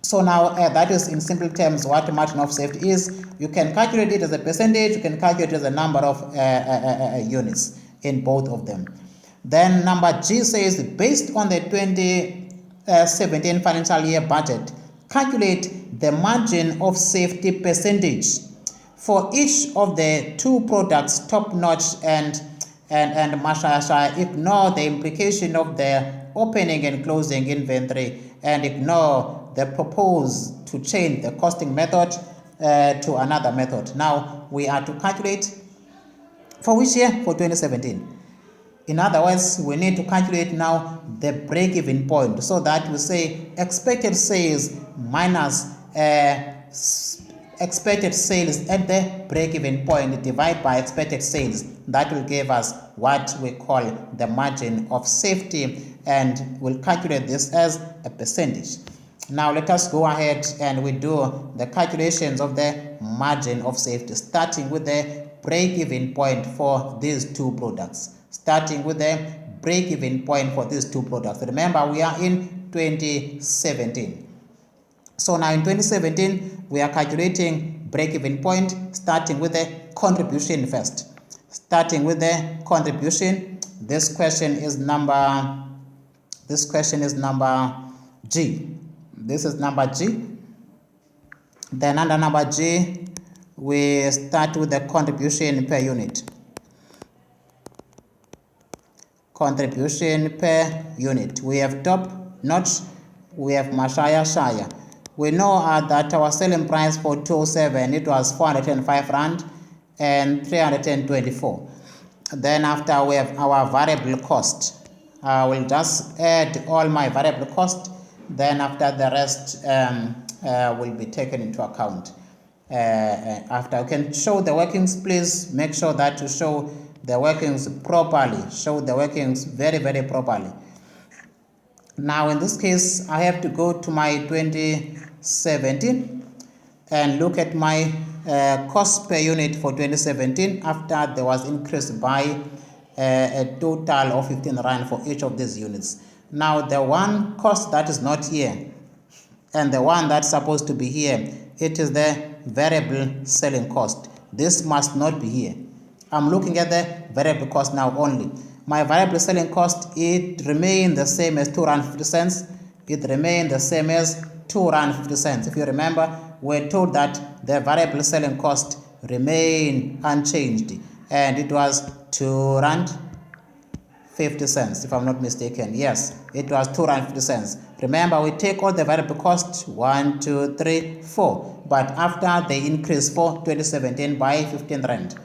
So now that is in simple terms what margin of safety is. You can calculate it as a percentage, you can calculate it as a number of units in both of them. Then number G says, based on the 2017 financial year budget, calculate the margin of safety percentage for each of the two products, Top Notch and Mashasha. Ignore the implication of the opening and closing inventory, and ignore the proposed to change the costing method to another method. Now we are to calculate for which year? For 2017. In other words, we need to calculate now the break-even point, so that we say expected sales minus expected sales at the break-even point divided by expected sales. That will give us what we call the margin of safety, and we'll calculate this as a percentage. Now let us go ahead and we do the calculations of the margin of safety, starting with the break-even point for these two products. Starting with the break-even point for these two products. Remember, we are in 2017. So now in 2017, we are calculating break-even point, starting with the contribution first. Starting with the contribution, this question is number G. This is number G. Then under number G, we start with the contribution per unit. Contribution per unit. We have Top Notch, we have Shire. We know that our selling price for 2007, it was 405 Rand and 324. Then after we have our variable cost. I will just add all my variable cost, then after the rest will be taken into account. After you can show the workings, please make sure that you show the workings properly. Show the workings very, very properly. Now in this case, I have to go to my 2017 and look at my cost per unit for 2017 after there was increased by a total of 15 Rand for each of these units. Now the one cost that is not here and the one that's supposed to be here, it is the variable selling cost. This must not be here. I'm looking at the variable cost now only. My variable selling cost, it remained the same as 2 Rand 50 cents. It remained the same as 2 Rand 50 cents. If you remember, we're told that the variable selling cost remained unchanged, and it was 2 Rand 50 cents, if I'm not mistaken. Yes, it was 2 Rand 50 cents. Remember, we take all the variable costs 1, 2, 3, 4, but after they increase for 2017 by 15 Rand.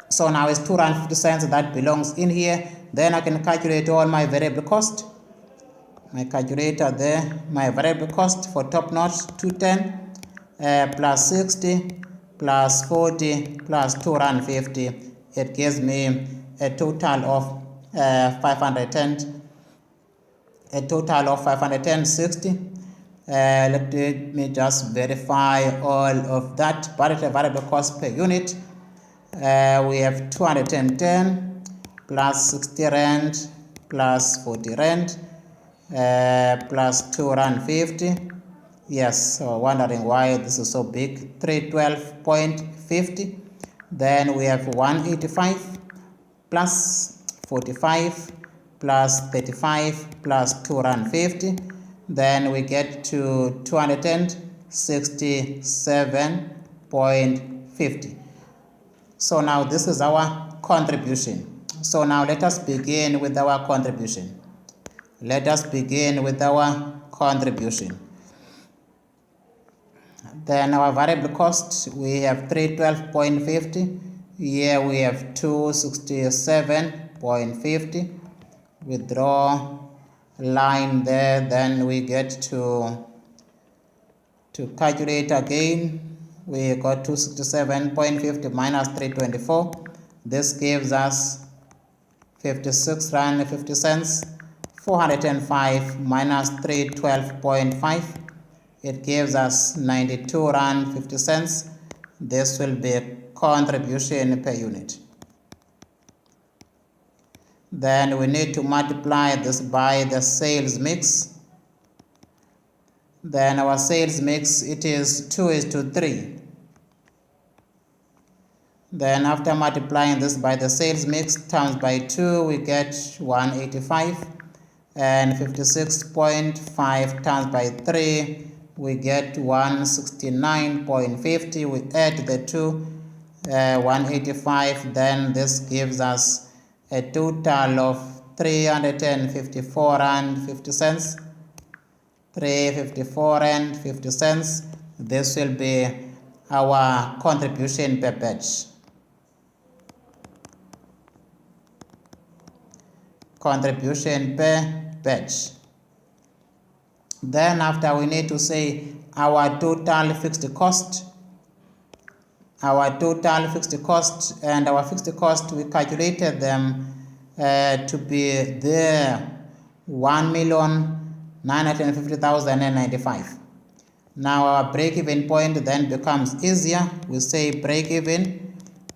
So now it's 2 Rand 50 cents that belongs in here. Then I can calculate all my variable cost. My calculator there, my variable cost for Top Notch 210 plus 60 plus 40 plus 2 Rand 50. It gives me a total of 510.60. Let me just verify all of that. Budgeted variable cost per unit. We have 210 plus 60 Rand plus 40 Rand plus 2 Rand 50. Yes, so wondering why this is so big. 312.50. Then we have 185 plus 45 plus 35 plus 2 Rand 50. Then we get to 267.50. So now this is our contribution. So now let us begin with our contribution. Let us begin with our contribution. Then our variable cost, we have 312.50. Here we have 267.50. Withdraw line there. Then we get to calculate again. We got 267.50 minus 324. This gives us 56 rand 50 cents. 405 minus 312.5. It gives us 92 rand 50 cents. This will be a contribution per unit. Then we need to multiply this by the sales mix. Then our sales mix, it is 2:3. Then after multiplying this by the sales mix times by 2, we get 185, and 56.5 times by 3, we get 169.50. We add the 2, 185, then this gives us a total of 354 and 50 cents. 354 and 50 cents. This will be our contribution per batch. Contribution per batch. Then after, we need to say our total fixed cost. Our total fixed cost, and our fixed cost, we calculated them to be there 1,950,095. Now our break-even point then becomes easier. We say break-even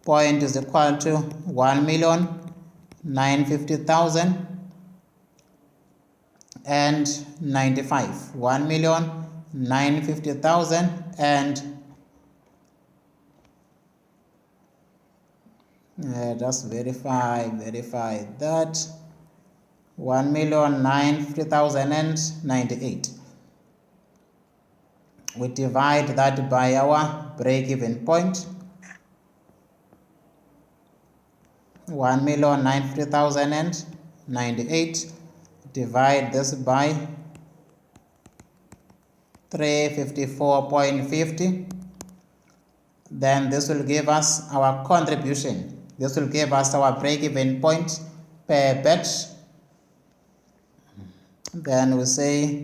point is equal to 1,950,095. 1,950,000 and just verify that 1,950,098. We divide that by our break-even point. 1,950,098. Divide this by 354.50. Then this will give us our contribution. This will give us our break-even point per batch. Then we say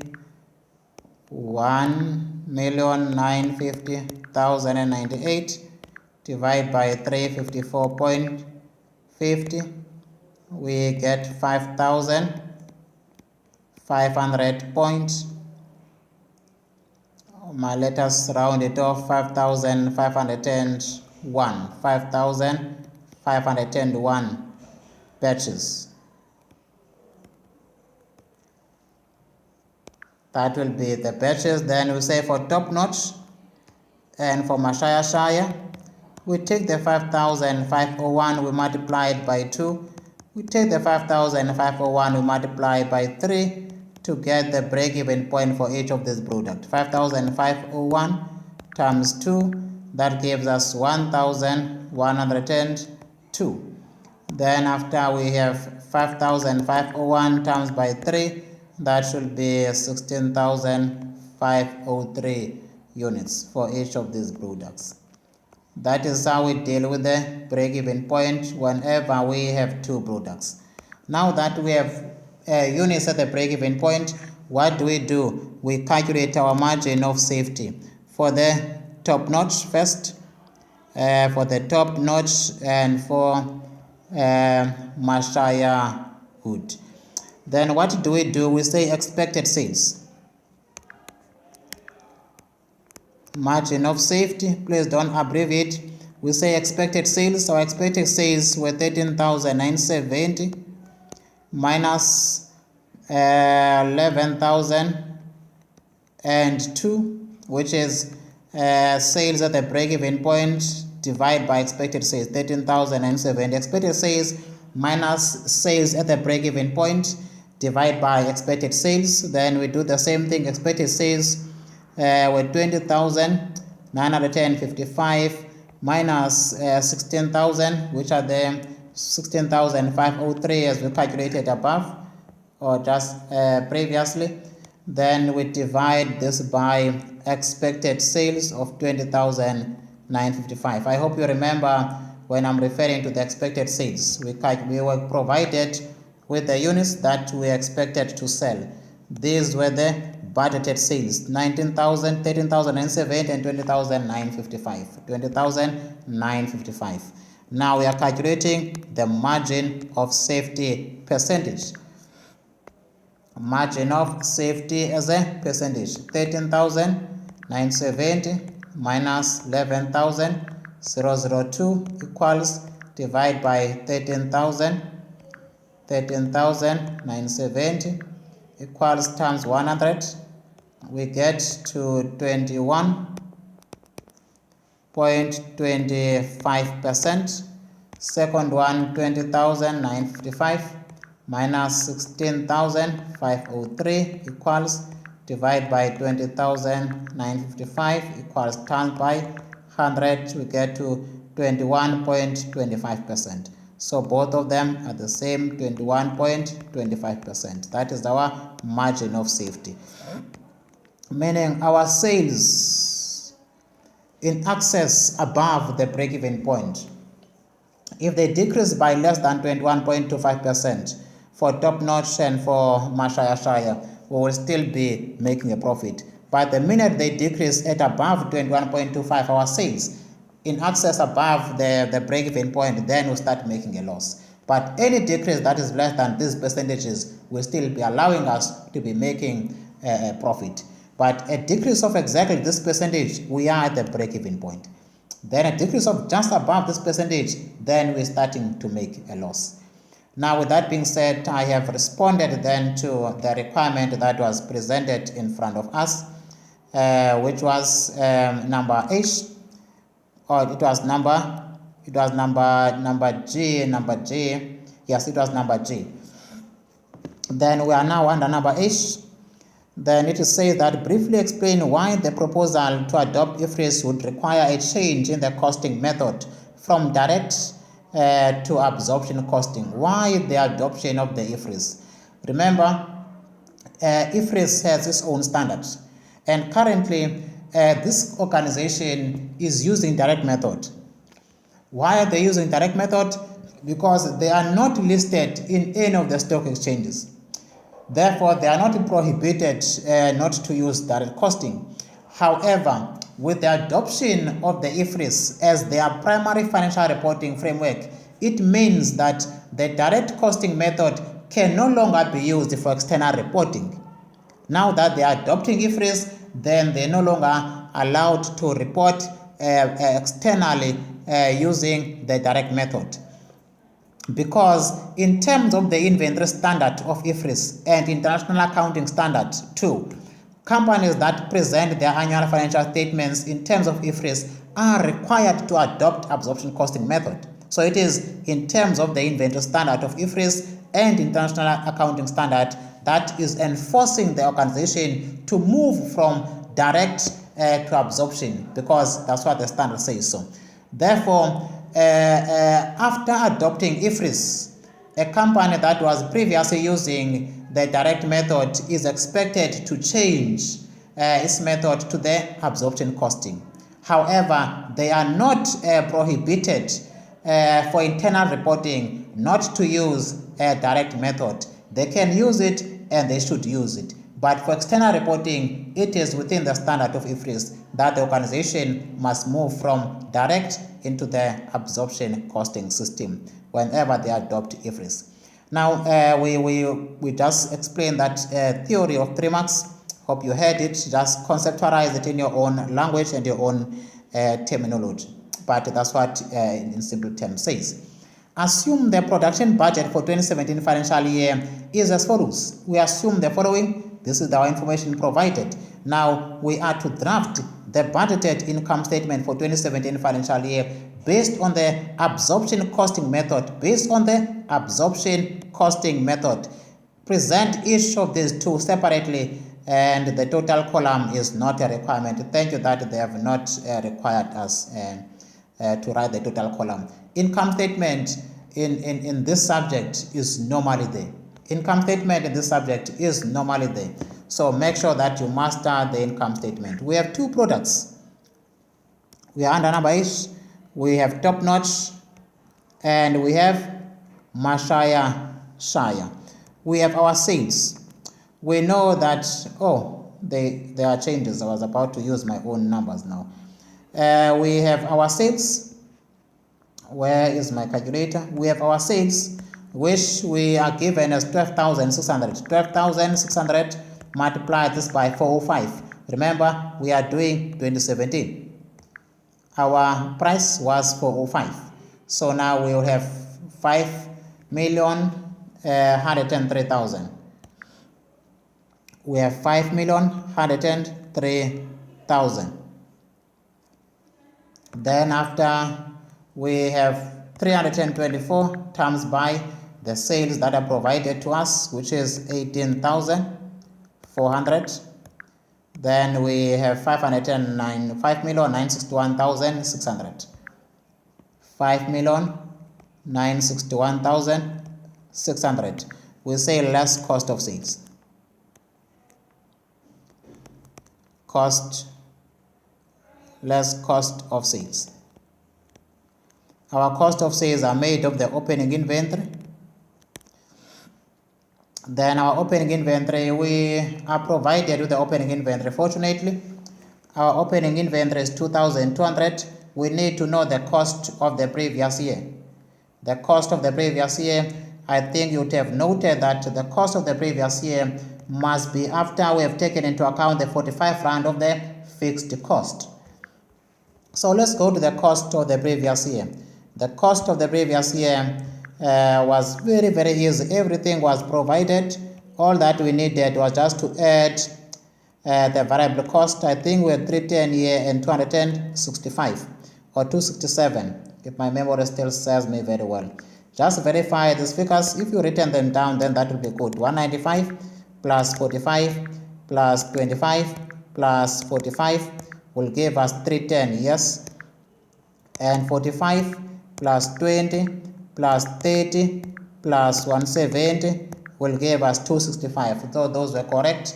1,950,098 divided by 354.50. We get 5,500 points. Let us round it off. 5,501. 5,501 batches. That will be the batches. Then we say for top notch and for Shire, we take the 5,501, we multiply it by 2. We take the 5,501, we multiply it by 3 to get the break-even point for each of these products. 5,501 times 2, that gives us 1,102. Then after, we have 5,501 times by 3, that should be 16,503 units for each of these products. That is how we deal with the break-even point whenever we have two products. Now that we have units at the break-even point, what do? We calculate our margin of safety for the top notch first, for the top notch, and for Shire hood. Then what do? We say expected sales. Margin of safety, please don't abbreviate. We say expected sales. Our expected sales were 13,970 minus 11,002, which is sales at the break-even point divided by expected sales. 13,970. Expected sales minus sales at the break-even point divided by expected sales. Then we do the same thing. Expected sales were 20,955 minus 16,000, which are the 16,503 as we calculated above or just previously. Then we divide this by expected sales of 20,955. I hope you remember when I'm referring to the expected sales. We were provided with the units that we expected to sell. These were the budgeted sales: 19,000, 13,070, and 20,955. 20,955. Now we are calculating the margin of safety percentage. Margin of safety as a percentage: 13,970 minus 11,002 equals, divide by 13,970 equals times 100. We get to 21.25%. Second one, 20,955 minus 16,503 equals, divide by 20,955 equals times by 100. We get to 21.25%. So both of them are the same, 21.25%. That is our margin of safety. Meaning our sales in excess above the break-even point, if they decrease by less than 21.25% for Top Notch and for Shire, we will still be making a profit. But the minute they decrease at above 21.25, our sales in excess above the break-even point, then we start making a loss. But any decrease that is less than these percentages will still be allowing us to be making a profit. But a decrease of exactly this percentage, we are at the break-even point. Then a decrease of just above this percentage, then we're starting to make a loss. Now, with that being said, I have responded then to the requirement that was presented in front of us, which was number H, or it was number G. Yes, it was number G. Then we are now under number H. Then it says that briefly explain why the proposal to adopt IFRS would require a change in the costing method from direct to absorption costing. Why the adoption of the IFRS? Remember, IFRS has its own standards, and currently this organization is using direct method. Why are they using direct method? Because they are not listed in any of the stock exchanges. Therefore, they are not prohibited not to use direct costing. However, with the adoption of the IFRS as their primary financial reporting framework, it means that the direct costing method can no longer be used for external reporting. Now that they are adopting IFRS, then they are no longer allowed to report externally using the direct method. Because in terms of the inventory standard of IFRS and International Accounting Standard 2, companies that present their annual financial statements in terms of IFRS are required to adopt absorption costing method. So it is in terms of the inventory standard of IFRS and International Accounting Standard that is enforcing the organization to move from direct to absorption, because that's what the standard says so. Therefore, after adopting IFRS, a company that was previously using the direct method is expected to change its method to the absorption costing. However, they are not prohibited for internal reporting not to use a direct method. They can use it and they should use it. But for external reporting, it is within the standard of IFRS that the organization must move from direct into the absorption costing system whenever they adopt IFRS. Now, we just explained that theory of 3 marks. Hope you heard it. Just conceptualize it in your own language and your own terminology. But that's what in simple terms says. Assume the production budget for 2017 financial year is as follows. We assume the following. This is our information provided. Now we are to draft the budgeted income statement for 2017 financial year based on the absorption costing method. Present each of these two separately, and the total column is not a requirement. Thank you that they have not required us to write the total column. Income statement in this subject is normally there. So make sure that you master the income statement. We have two products. We are under number H. We have Top Notch and we have Shire. we have our sales. We know that, there are changes. I was about to use my own numbers now. We have our sales. Where is my calculator? We have our sales, which we are given as 12,600. 12,600, multiply this by 405. Remember, we are doing 2017. Our price was 405. So now we will have 5,103,000. We have 5,103,000. Then after, we have 324 times by the sales that are provided to us, which is 18,400. Then we have 5,961,600. 5,961,600. We say less cost of sales. Less cost of sales. Our cost of sales are made of the opening inventory. Then our opening inventory, we are provided with the opening inventory. Fortunately, our opening inventory is 2,200. We need to know the cost of the previous year. The cost of the previous year, I think you would have noted that the cost of the previous year must be after we have taken into account the 45 rand of the fixed cost. So let's go to the cost of the previous year. The cost of the previous year was very, very easy. Everything was provided. All that we needed was just to add the variable cost. I think we had 310 here and 265 or 267, if my memory still serves me very well. Just verify these figures. If you written them down, then that will be good. 195 plus 45 plus 25 plus 45 will give us 310, yes. And 45 plus 20 plus 30 plus 170 will give us 265. So those were correct.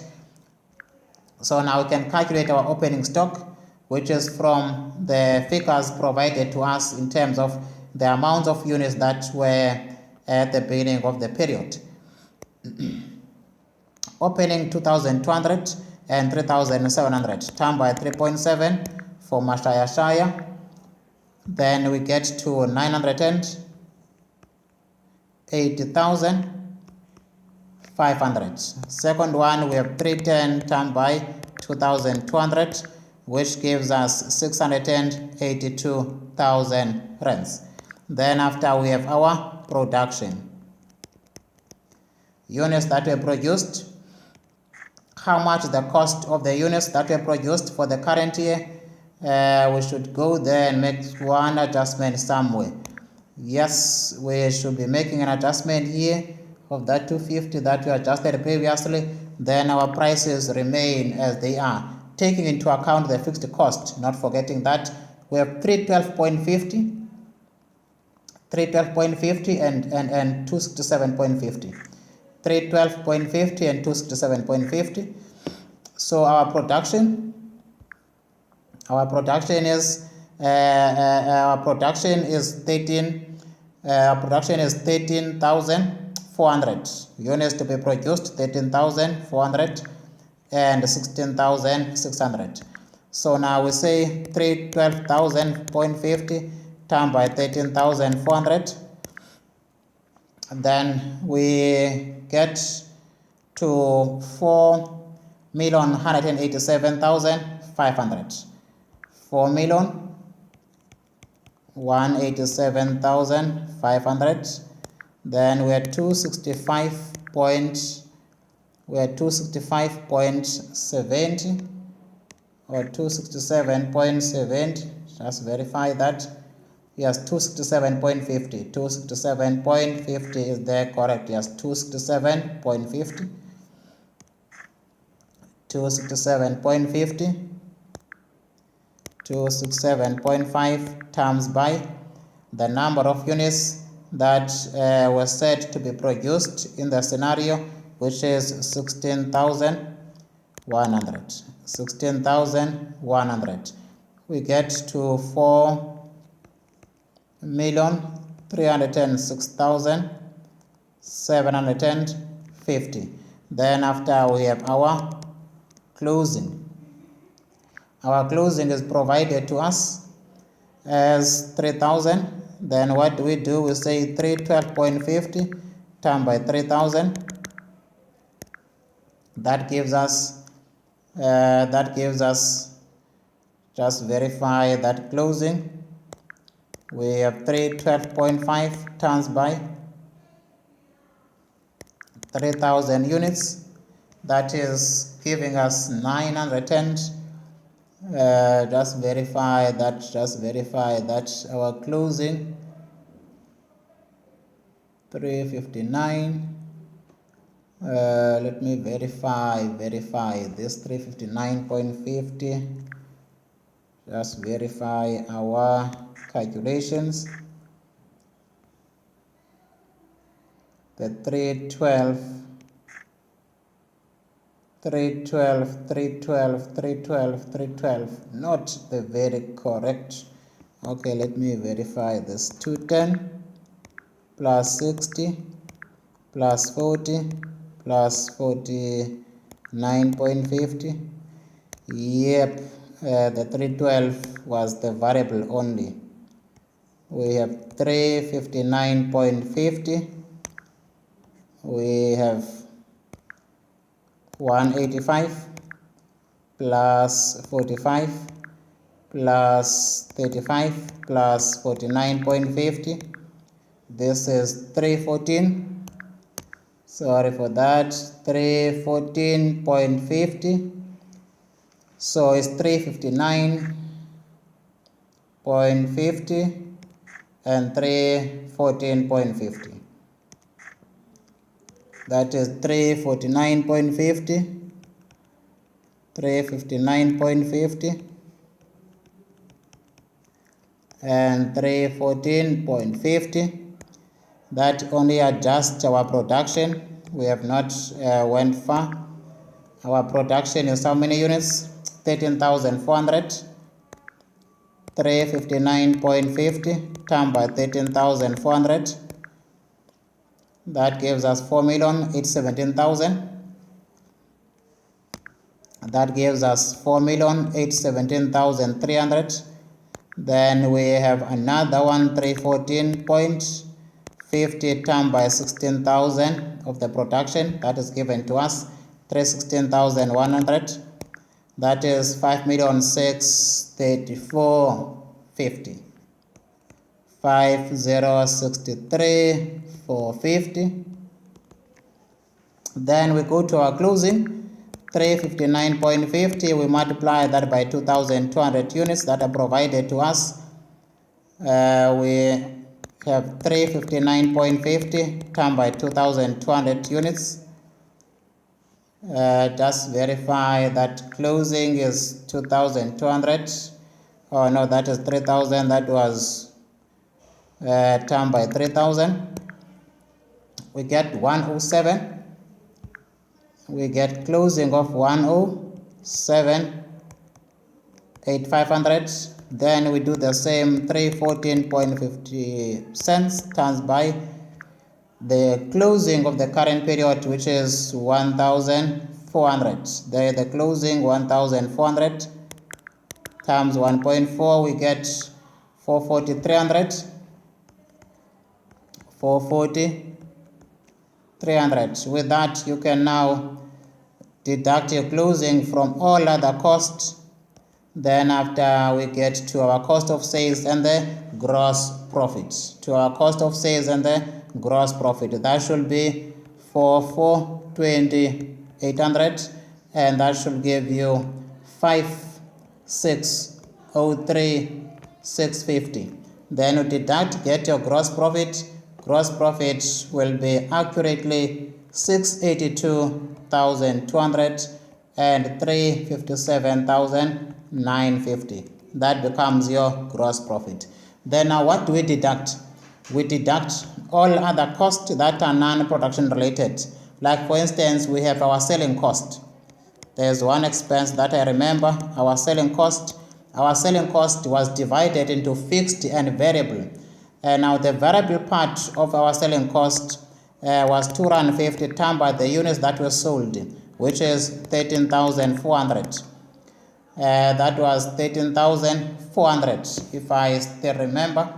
So now we can calculate our opening stock, which is from the figures provided to us in terms of the amount of units that were at the beginning of the period. Opening 2,200 and 3,700 times by 3.7 for Mashaya. Then we get to 980,500. Second one, we have 310 times by 2,200, which gives us 682,000 rands. Then after, we have our production. Units that were produced. How much the cost of the units that were produced for the current year? We should go there and make one adjustment somewhere. Yes, we should be making an adjustment here of that 250 that we adjusted previously. Then our prices remain as they are, taking into account the fixed cost, not forgetting that we have 312.50 and 267.50. 312.50 and 267.50. So our production is 13,400 units to be produced. 13,400 and 16,600. So now we say 312,000.50 times by 13,400. Then we get to 4,187,500. 4,187,500. Then we are 265.70 or 267.70. Just verify that. Yes, 267.50. 267.50 is there correct? Yes, 267.50. 267.50. 267.5 times by the number of units that were said to be produced in the scenario, which is 16,100. 16,100. We get to 4,306,750. 50. Then after we have our closing. Our closing is provided to us as 3000. Then what do? We say 312.50 times by 3000. That gives us just verify that closing. We have 312.5 times by 3000 units. That is giving us 910. Just verify that our closing 359. Let me verify this 359.50. Just verify our calculations. The 312, not the very correct. Okay, let me verify this. 210 plus 60 plus 40 plus 49.50. Yep, the 312 was the variable only. We have 359.50. We have 185 plus 45 plus 35 plus 49.50. This is 314. Sorry for that. 314.50. So it's 359.50 and 314.50. That is 349.50, 359.50 and 314.50. That only adjusts our production. We have not went far. Our production is how many units? 13,400. 359.50 times by 13,400. That gives us 4,817,000. That gives us 4,817,300. Then we have another one, 314.50 times by 16,000 of the production. That is given to us 316,100. That is 5,634,50. 5,063,450. Then we go to our closing. 359.50, we multiply that by 2,200 units that are provided to us. We have 359.50 times by 2,200 units. Just verify that closing is 2,200. Oh no, that is 3,000. That was times by 3,000. We get 107. We get closing of 107,800. Then we do the same 314.50 cents times by the closing of the current period, which is 1,400. The closing 1,400 times 1.4, we get 440,300. 440,300. With that, you can now deduct your closing from all other costs. Then after we get to our cost of sales and the gross profit. To our cost of sales and the gross profit. That should be 420,800, and that should give you 5,603,650. Then you deduct, get your gross profit. Gross profit will be accurately 682,200 and 357,950. That becomes your gross profit. Then now what do we deduct? We deduct all other costs that are non-production related. Like for instance, we have our selling cost. There's one expense that I remember, our selling cost. Our selling cost was divided into fixed and variable. And now the variable part of our selling cost was 250 times by the units that were sold, which is 13,400. That was 13,400 if I still remember.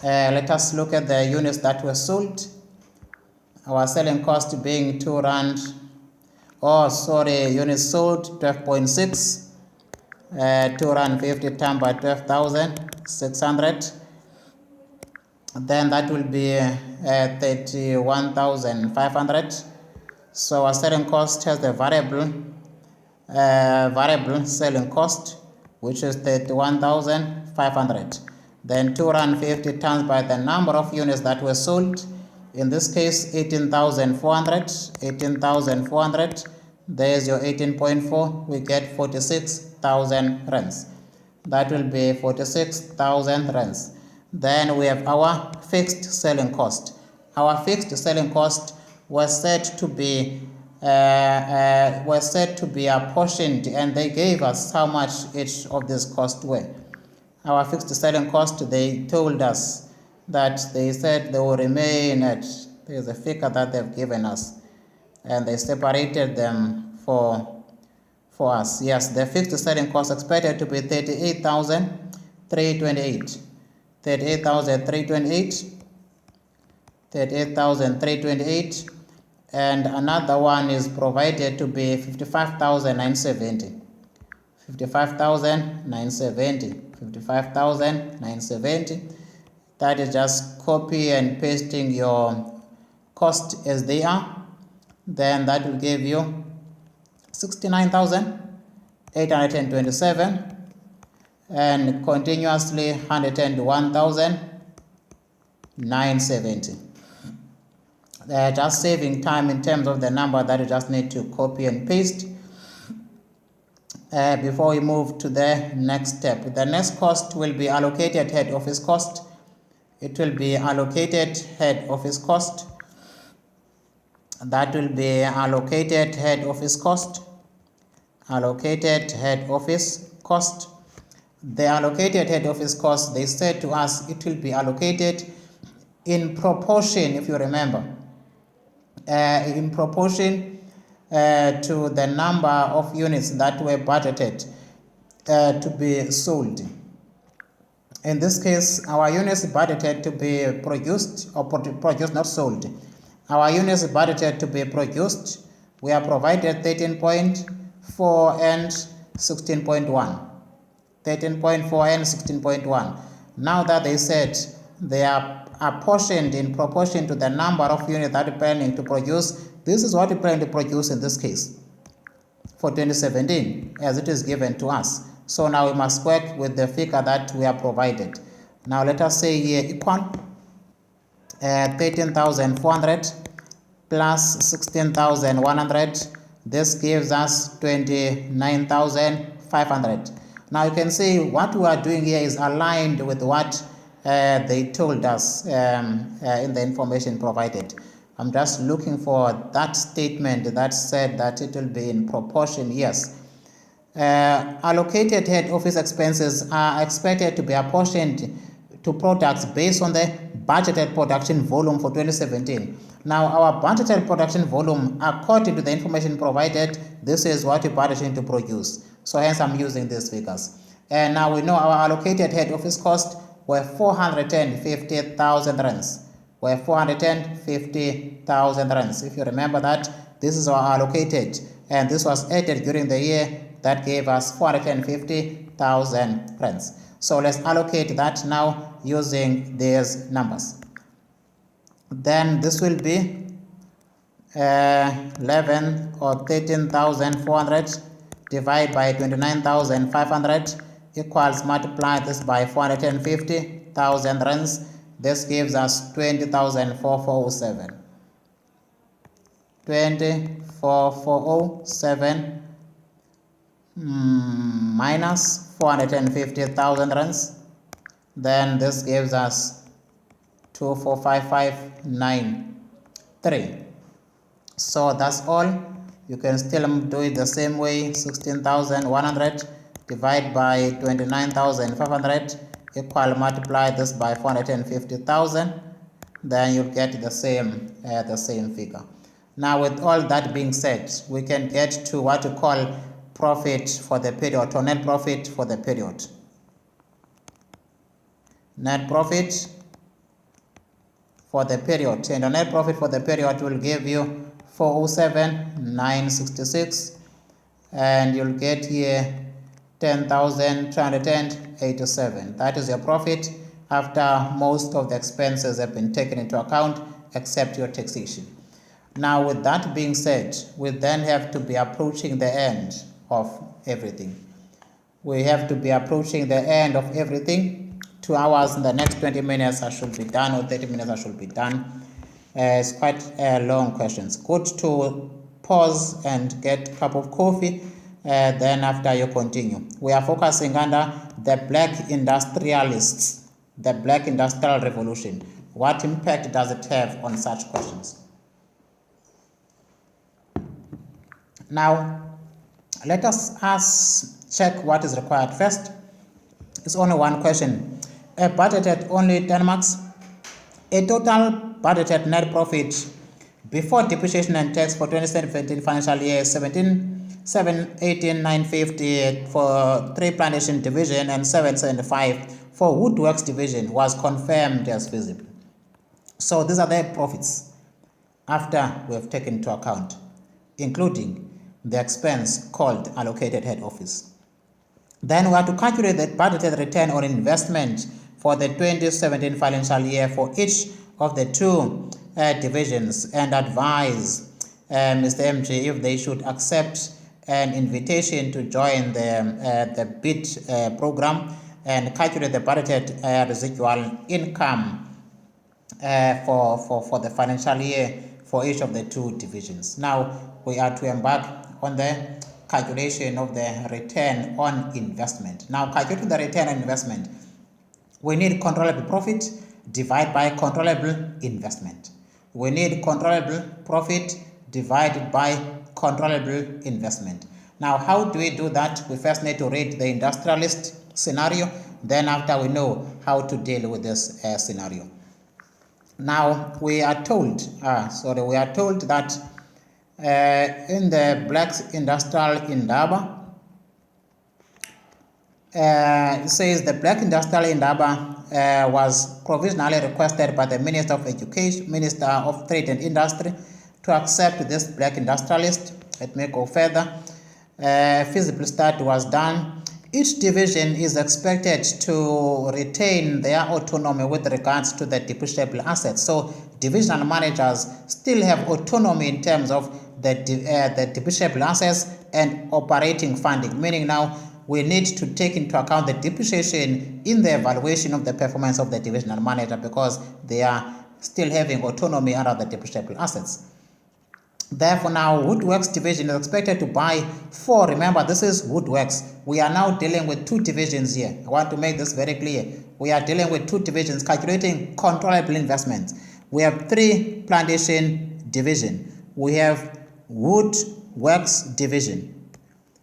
Let us look at the units that were sold. Our selling cost being 2 rand. Units sold 12.6. 250 times by 12,600. Then that will be 31,500. So our selling cost has the variable selling cost, which is 31,500. Then 250 times by the number of units that were sold. In this case, 18,400. 18,400. There's your 18.4. We get 46,000 rands. That will be 46,000 rands. Then we have our fixed selling cost. Our fixed selling cost was said to be apportioned, and they gave us how much each of these costs were. Our fixed selling cost, they told us that they said they will remain at, there's a figure that they've given us, and they separated them for us. Yes, the fixed selling cost expected to be 38,328. 38,328. 38,328. And another one is provided to be 55,970. 55,970. 55,970. That is just copy and pasting your cost as they are. Then that will give you 69,827 and continuously 101,970. Just saving time in terms of the number that you just need to copy and paste. Before we move to the next step, the next cost will be allocated head office cost. It will be allocated head office cost. That will be allocated head office cost. Allocated head office cost. The allocated head office cost, they said to us it will be allocated in proportion, if you remember, in proportion to the number of units that were budgeted to be sold. In this case, our units budgeted to be produced, or produced, not sold. Our units budgeted to be produced, we are provided 13.4 and 16.1. 13.4 and 16.1. Now that they said they are apportioned in proportion to the number of units that are planning to produce, this is what we plan to produce in this case for 2017 as it is given to us. So now we must work with the figure that we are provided. Now let us say here equal 13,400 plus 16,100. This gives us 29,500. Now you can see what we are doing here is aligned with what they told us in the information provided. I'm just looking for that statement that said that it will be in proportion. Yes. Allocated head office expenses are expected to be apportioned to products based on the budgeted production volume for 2017. Now our budgeted production volume, according to the information provided, this is what we budgeted to produce. So hence I'm using these figures. And now we know our allocated head office cost were 450,000 rands. Were 450,000 rands. If you remember that, this is our allocated, and this was added during the year. That gave us 450,000 rands. So let's allocate that now using these numbers. Then this will be 11 or 13,400 divided by 29,500 equals, multiply this by 450,000 rands. This gives us 20,407. 20,407 minus 450,000 rands. Then this gives us 245593. So that's all. You can still do it the same way. 16,100 divided by 29,500 equal, multiply this by 450,000. then you'll get the same figure. Now, with all that being said, we can get to what we call profit for the period, or net profit for the period. Net profit for the period, and the net profit for the period will give you 407,966, and you'll get here 10,287. That is your profit after most of the expenses have been taken into account except your taxation. Now, with that being said, we then have to be approaching the end of everything. We have to be approaching the end of everything. 2 hours in the next 20 minutes I should be done, or 30 minutes I should be done. It's quite long questions. Good to pause and get a cup of coffee, then after you continue. We are focusing under the black industrialists, the black industrial revolution. What impact does it have on such questions? Now, let us check what is required first. It's only one question. A budgeted only 10 marks. A total budgeted net profit before depreciation and tax for 2017 financial year 18,950 for 3 Plantation division and 775 for Woodworks division was confirmed as feasible. So these are the profits after we have taken into account, including the expense called allocated head office. Then we have to calculate the budgeted return on investment for the 2017 financial year for each of the 2 divisions, and advise Mr. MG if they should accept an invitation to join the bid program, and calculate the budgeted residual income for the financial year for each of the 2 divisions. Now we are to embark on the calculation of the return on investment. Now, calculating the return on investment, we need controllable profit divided by controllable investment. We need controllable profit divided by controllable investment. Now, how do we do that? We first need to read the industrialist scenario. Then after, we know how to deal with this scenario. Now, we are told that in the black industrial Indaba, it says the black industrial Indaba was provisionally requested by the Minister of Education, Minister of Trade and Industry, to accept this black industrialist. Let me go further. Feasible study was done. Each division is expected to retain their autonomy with regards to the depreciable assets. So divisional managers still have autonomy in terms of the depreciable assets and operating funding, meaning now we need to take into account the depreciation in the evaluation of the performance of the divisional manager, because they are still having autonomy under the depreciable assets. Therefore, now Woodworks division is expected to buy 4. Remember, this is Woodworks. We are now dealing with 2 divisions here. I want to make this very clear. We are dealing with 2 divisions, calculating controllable investments. We have 3 Plantation division. We have Woodworks division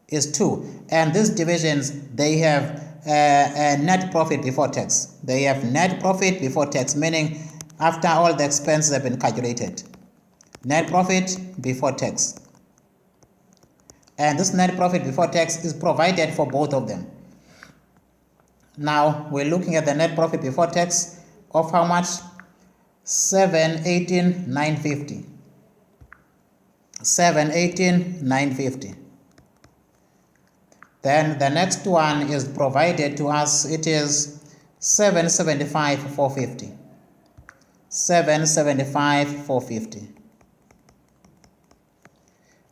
is 2. And these divisions, they have a net profit before tax. They have net profit before tax, meaning after all the expenses have been calculated. Net profit before tax. And this net profit before tax is provided for both of them. Now we're looking at the net profit before tax of how much? 718,950. 718,950. Then the next one is provided to us. It is 775,450. 775,450.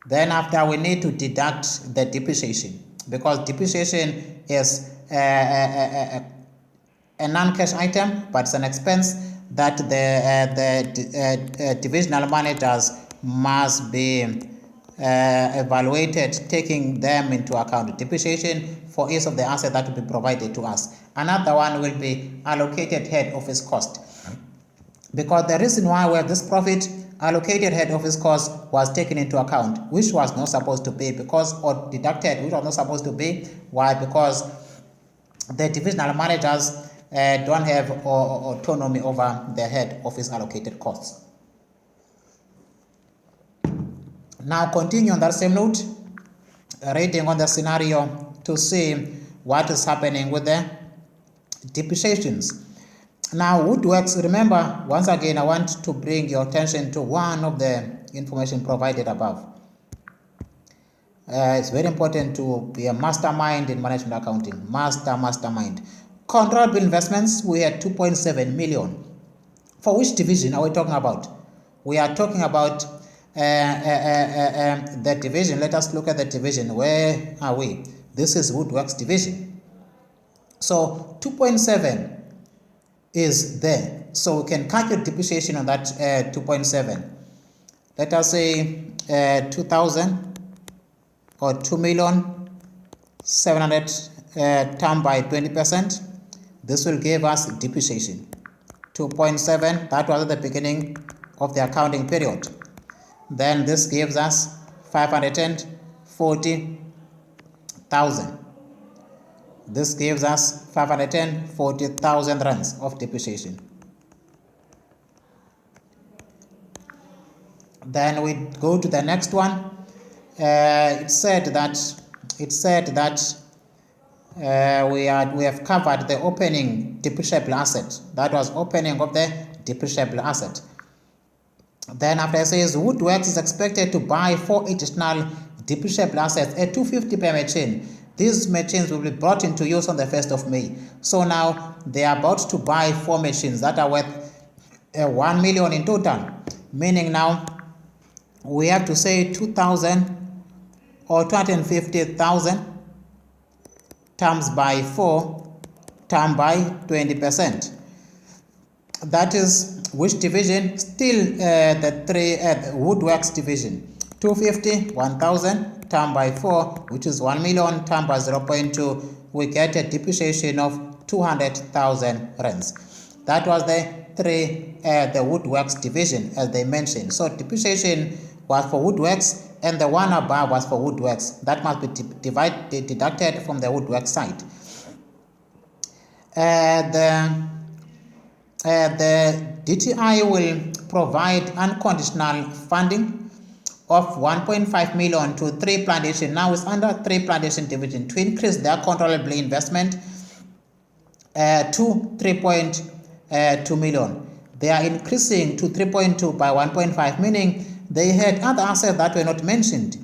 Then after, we need to deduct the depreciation, because depreciation is a non-cash item, but it's an expense that the divisional managers must be evaluated, taking them into account. Depreciation for each of the assets that will be provided to us. Another one will be allocated head office cost, because the reason why we have this profit, allocated head office cost was taken into account, which was not supposed to be, because, or deducted, which was not supposed to be. Why? Because the divisional managers don't have autonomy over the head office allocated costs. Now continue on that same note, reading on the scenario to see what is happening with the depreciations. Now Woodworks, remember, once again I want to bring your attention to one of the information provided above. It's very important to be a mastermind in management accounting. Mastermind. Controllable investments, we had 2.7 million. For which division are we talking about? We are talking about the division. Let us look at the division. Where are we? This is Woodworks division. So 2.7 is there. So we can calculate depreciation on that 2.7. Let us say 2,000 or 2,700,000 times by 20%. This will give us depreciation. 2.7, that was at the beginning of the accounting period. Then this gives us 540,000. This gives us 540,000 rands of depreciation. Then we go to the next one. It said that we have covered the opening depreciable asset. That was opening of the depreciable asset. Then after it says Woodworks is expected to buy 4 additional depreciable assets at 250 per machine. These machines will be brought into use on the 1st of May. So now they are about to buy 4 machines that are worth 1 million in total. Meaning now we have to say 2,000 or 250,000 times by 4 times by 20%. That is which division? Still the Woodworks division. 250, 1,000 times by 4, which is 1 million times by 0.2, we get a depreciation of 200,000 rands. That was the Woodworks division, as they mentioned. So depreciation was for Woodworks, and the one above was for Woodworks. That must be deducted from the Woodworks side. The DTI will provide unconditional funding of 1.5 million to 3 Plantation. Now it's under 3 Plantation division to increase their controllable investment to 3.2 million. They are increasing to 3.2 by 1.5, meaning they had other assets that were not mentioned.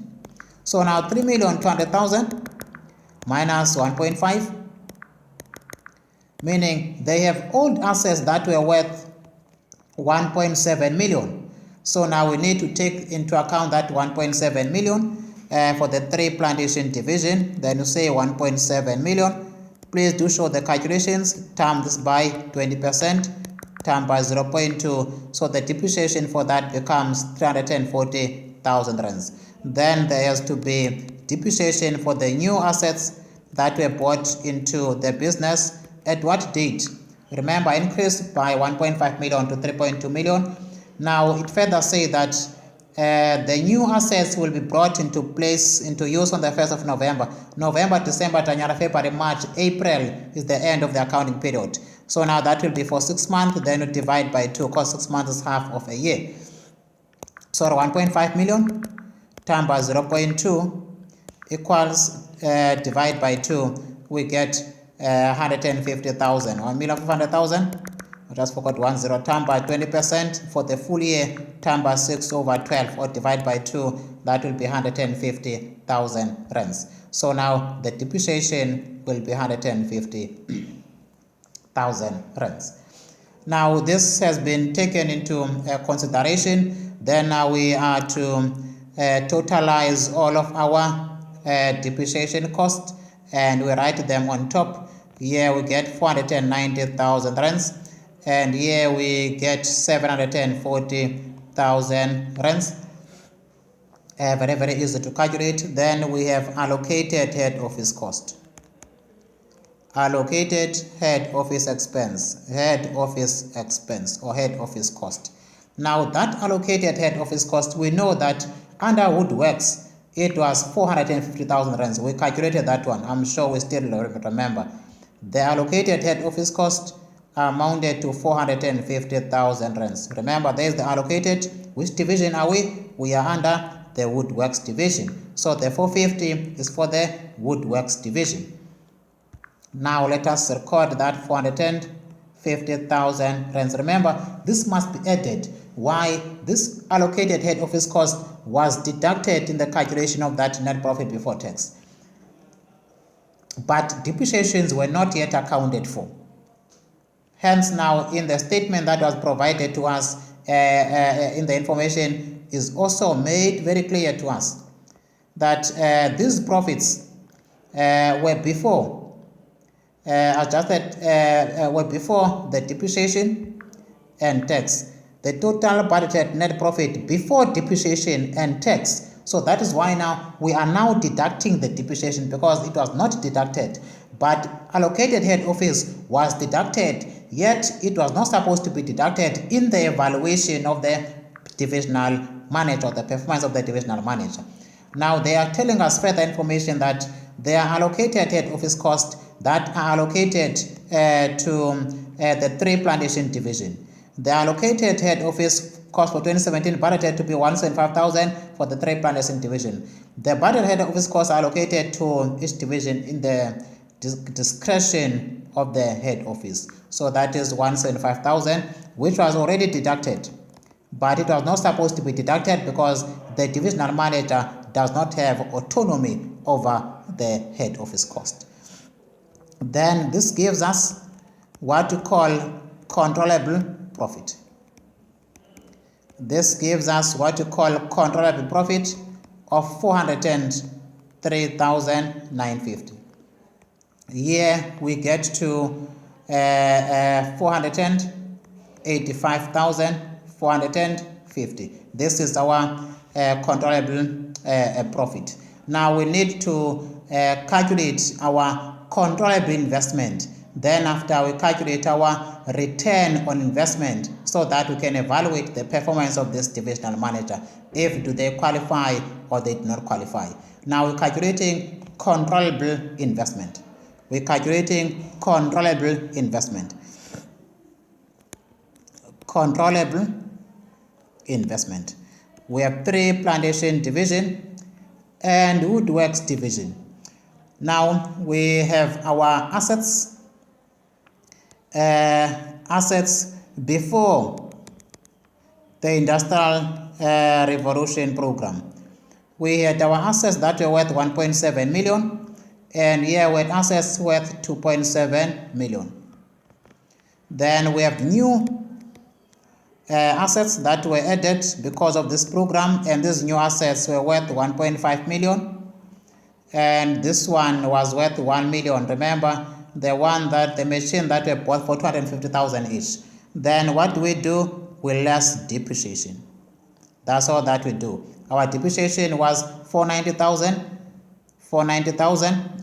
So now 3,200,000 minus 1.5, meaning they have old assets that were worth 1.7 million. So now we need to take into account that 1.7 million for the 3 Plantation division. Then you say 1.7 million. Please do show the calculations. Times this by 20%, times by 0.2. So the depreciation for that becomes 340,000 rands. Then there has to be depreciation for the new assets that were bought into the business. At what date? Remember, increased by 1.5 million to 3.2 million. Now it further says that the new assets will be brought into use on the 1st of November. November, December, January, February, March, April is the end of the accounting period. So now that will be for 6 months, then you divide by 2, because 6 months is half of a year. So 1.5 million times by 0.2 equals, divide by 2, we get 150,000. 1,500,000. I just forgot 10 times by 20% for the full year, times by 6 over 12, or divide by 2, that will be 150,000 rands. So now the depreciation will be 150,000 rands. Now this has been taken into consideration. Then now we are to totalize all of our depreciation costs, and we write them on top. Here we get 490,000 rands. And here we get 740,000 rands. Very easy to calculate. Then we have allocated head office cost. Allocated head office expense. Head office expense or head office cost. Now that allocated head office cost, we know that under Woodworks it was 450,000 rands. We calculated that one. I'm sure we still remember. The allocated head office cost amounted to 450,000 rands. Remember, there is the allocated. Which division are we? We are under the Woodworks division. So the 450 is for the Woodworks division. Now let us record that 450,000 rands. Remember, this must be added. Why? This allocated head office cost was deducted in the calculation of that net profit before tax. But depreciations were not yet accounted for. Hence now in the statement that was provided to us in the information is also made very clear to us that these profits were before were before the depreciation and tax. The total budgeted net profit before depreciation and tax. So that is why now we are now deducting the depreciation, because it was not deducted, but allocated head office was deducted, yet it was not supposed to be deducted in the evaluation of the divisional manager, the performance of the divisional manager. Now they are telling us further information that there are allocated head office costs that are allocated to the 3 Plantation division. The allocated head office cost for 2017 budgeted to be 175,000 for the 3 Plantation division. The budget head office costs allocated to each division in the discretion of the head office. So that is 175,000, which was already deducted, but it was not supposed to be deducted because the divisional manager does not have autonomy over the head office cost. Then this gives us what we call controllable profit. This gives us what we call controllable profit of 403,950. Here we get to 485,450. This is our controllable profit. Now we need to calculate our controllable investment. Then after we calculate our return on investment so that we can evaluate the performance of this divisional manager, if do they qualify or they do not qualify. Now we're calculating controllable investment. We're calculating controllable investment. Controllable investment. We have 3 Plantation division and Woodworks division. Now we have our assets. Assets before the Industrial Revolution program. We had our assets that were worth 1.7 million, and here we had assets worth 2.7 million. Then we have new assets that were added because of this program, and these new assets were worth 1.5 million, and this one was worth 1 million. Remember, the machine that we bought for 250,000 each. Then what do? We less depreciation. That's all that we do. Our depreciation was 490,000,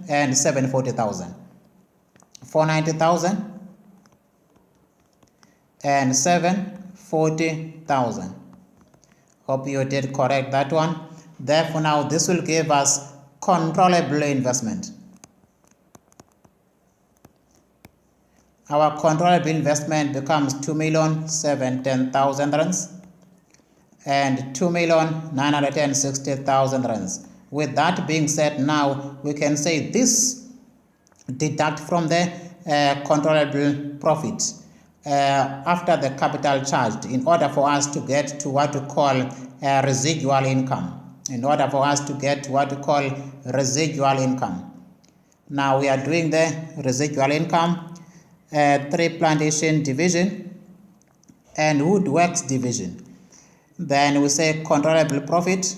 and 740,000. 490,000 and 740,000. Hope you did correct that one. Therefore now this will give us controllable investment. Our controllable investment becomes 2,710,000 rands and 2,960,000 rands. With that being said, now we can say this deduct from the controllable profit after the capital charged, in order for us to get to what we call residual income. In order for us to get what we call residual income. Now we are doing the residual income. 3 Plantation division and Woodworks division. Then we say controllable profit.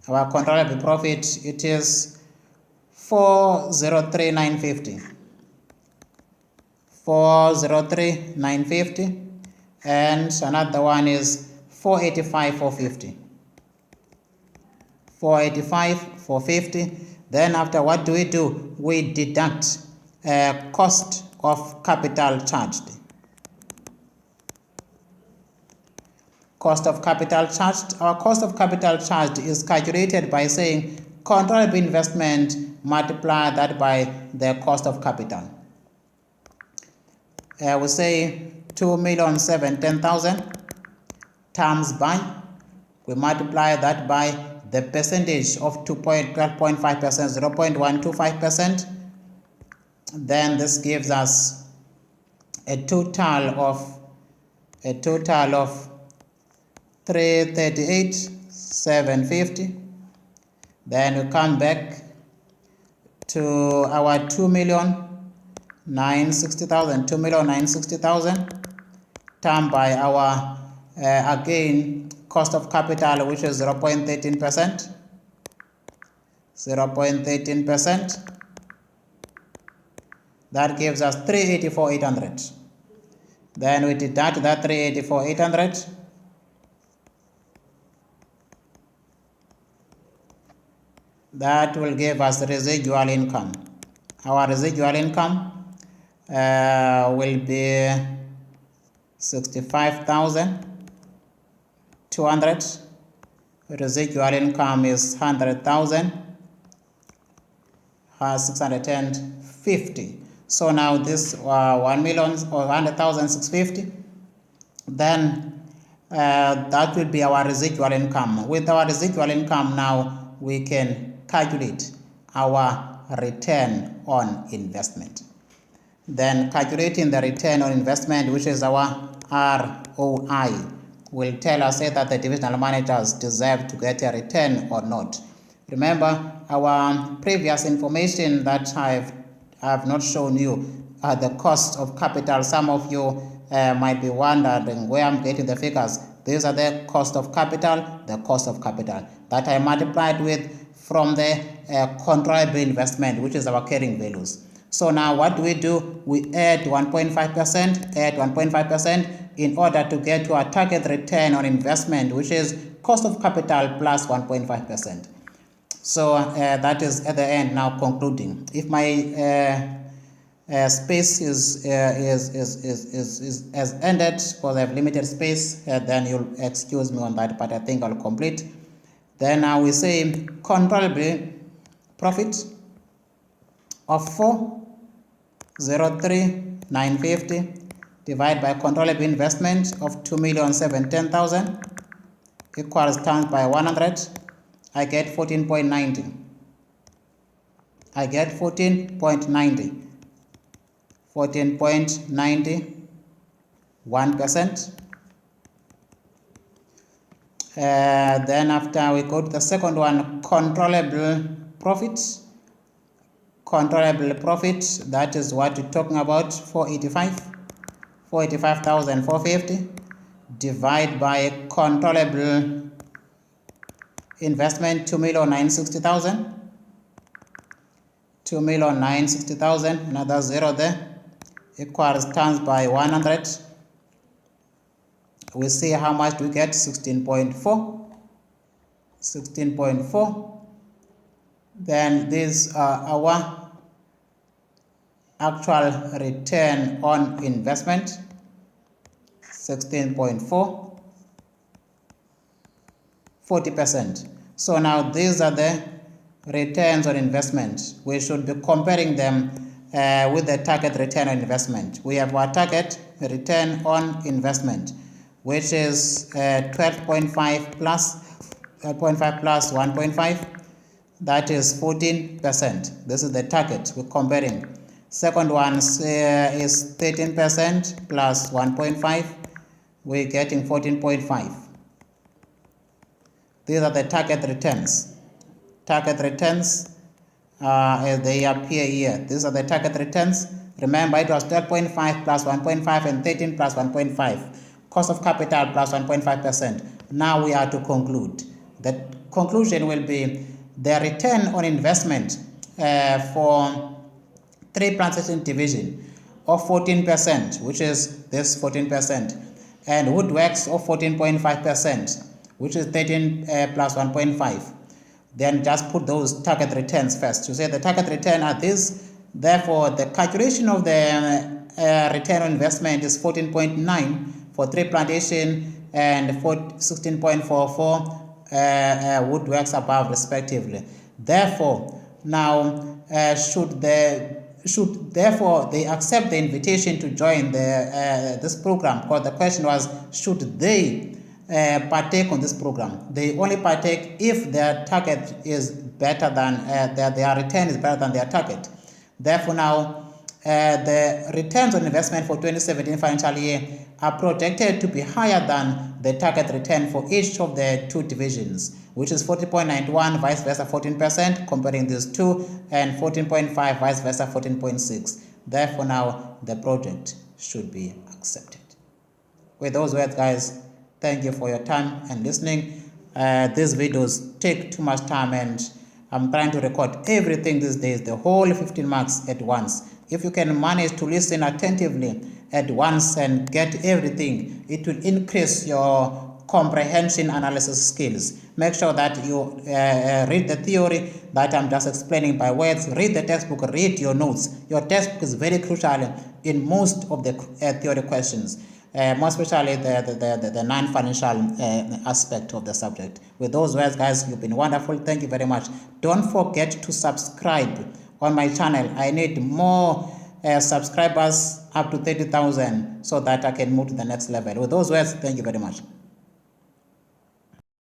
Our controllable profit, it is 403,950. 403,950, and another one is 485,450. 485,450. Then after, what do? We deduct cost of capital charged. Cost of capital charged. Our cost of capital charged is calculated by saying controllable investment, multiply that by the cost of capital. We say 2,710,000 times by, we multiply that by the percentage of 12.5%, 0.125%. Then this gives us a total of 338,750. Then we come back to our 2,960,000, 2,960,000 times by our again cost of capital, which is 0.13%. 0.13%. That gives us 384,800. Then we deduct that 384,800. That will give us residual income. Our residual income will be 65,200. Residual income is 100,000. 650. So now this 1 million or 100,650. Then that will be our residual income. With our residual income now, we can calculate our return on investment. Then calculating the return on investment, which is our ROI, will tell us that the divisional managers deserve to get a return or not. Remember, our previous information that I have not shown you the cost of capital. Some of you might be wondering where I'm getting the figures. These are the cost of capital, that I multiplied with from the controllable investment, which is our carrying values. So now what do? We add 1.5%, in order to get to our target return on investment, which is cost of capital plus 1.5%. So that is at the end now concluding. If my space is has ended because I have limited space, then you'll excuse me on that, but I think I'll complete. Then now we say controllable profit of 403,950 divided by controllable investment of 2,710,000 equals times by 100. I get 14.90. I get 14.90. 14.91%. Then after we go to the second one, controllable profits. Controllable profit, that is what we're talking about, 485,450 divided by controllable investment, 2,960,000. 2,960,000, another zero there, equals times by 100. We see how much we get, 16.4. 16.4. Then these are our actual return on investment, 16.4, 40%. So now these are the returns on investment. We should be comparing them with the target return on investment. We have our target return on investment, which is 12.5 plus 0.5 plus 1.5, that is 14%. This is the target we're comparing. Second one is 13% plus 1.5, we're getting 14.5. These are the target returns. Target returns as they appear here. These are the target returns. Remember, it was 12.5 plus 1.5 and 13 plus 1.5. Cost of capital plus 1.5%. Now we are to conclude. The conclusion will be the return on investment for 3 Plantation division of 14%, which is this 14%, and Woodworks of 14.5%, which is 13 plus 1.5. Then just put those target returns first. You say the target return are this. Therefore, the calculation of the return on investment is 14.9 for 3 Plantation and 16.4 for Woodworks above respectively. Therefore, now should therefore they accept the invitation to join this program, because the question was, should they partake on this program? They only partake if their target is better than their return is better than their target. Therefore, now the returns on investment for 2017 financial year are projected to be higher than the target return for each of the two divisions, which is 40.91, vice versa 14%, comparing these two, and 14.5, vice versa 14.6. Therefore, now the project should be accepted. With those words, guys, thank you for your time and listening. These videos take too much time, and I'm trying to record everything these days, the whole 15 marks at once. If you can manage to listen attentively at once and get everything, it will increase your comprehension analysis skills. Make sure that you read the theory that I'm just explaining by words, read the textbook, read your notes. Your textbook is very crucial in most of the theory questions, more especially the non-financial aspect of the subject. With those words, guys, you've been wonderful. Thank you very much. Don't forget to subscribe on my channel. I need more subscribers, up to 30,000, so that I can move to the next level. With those words, thank you very much.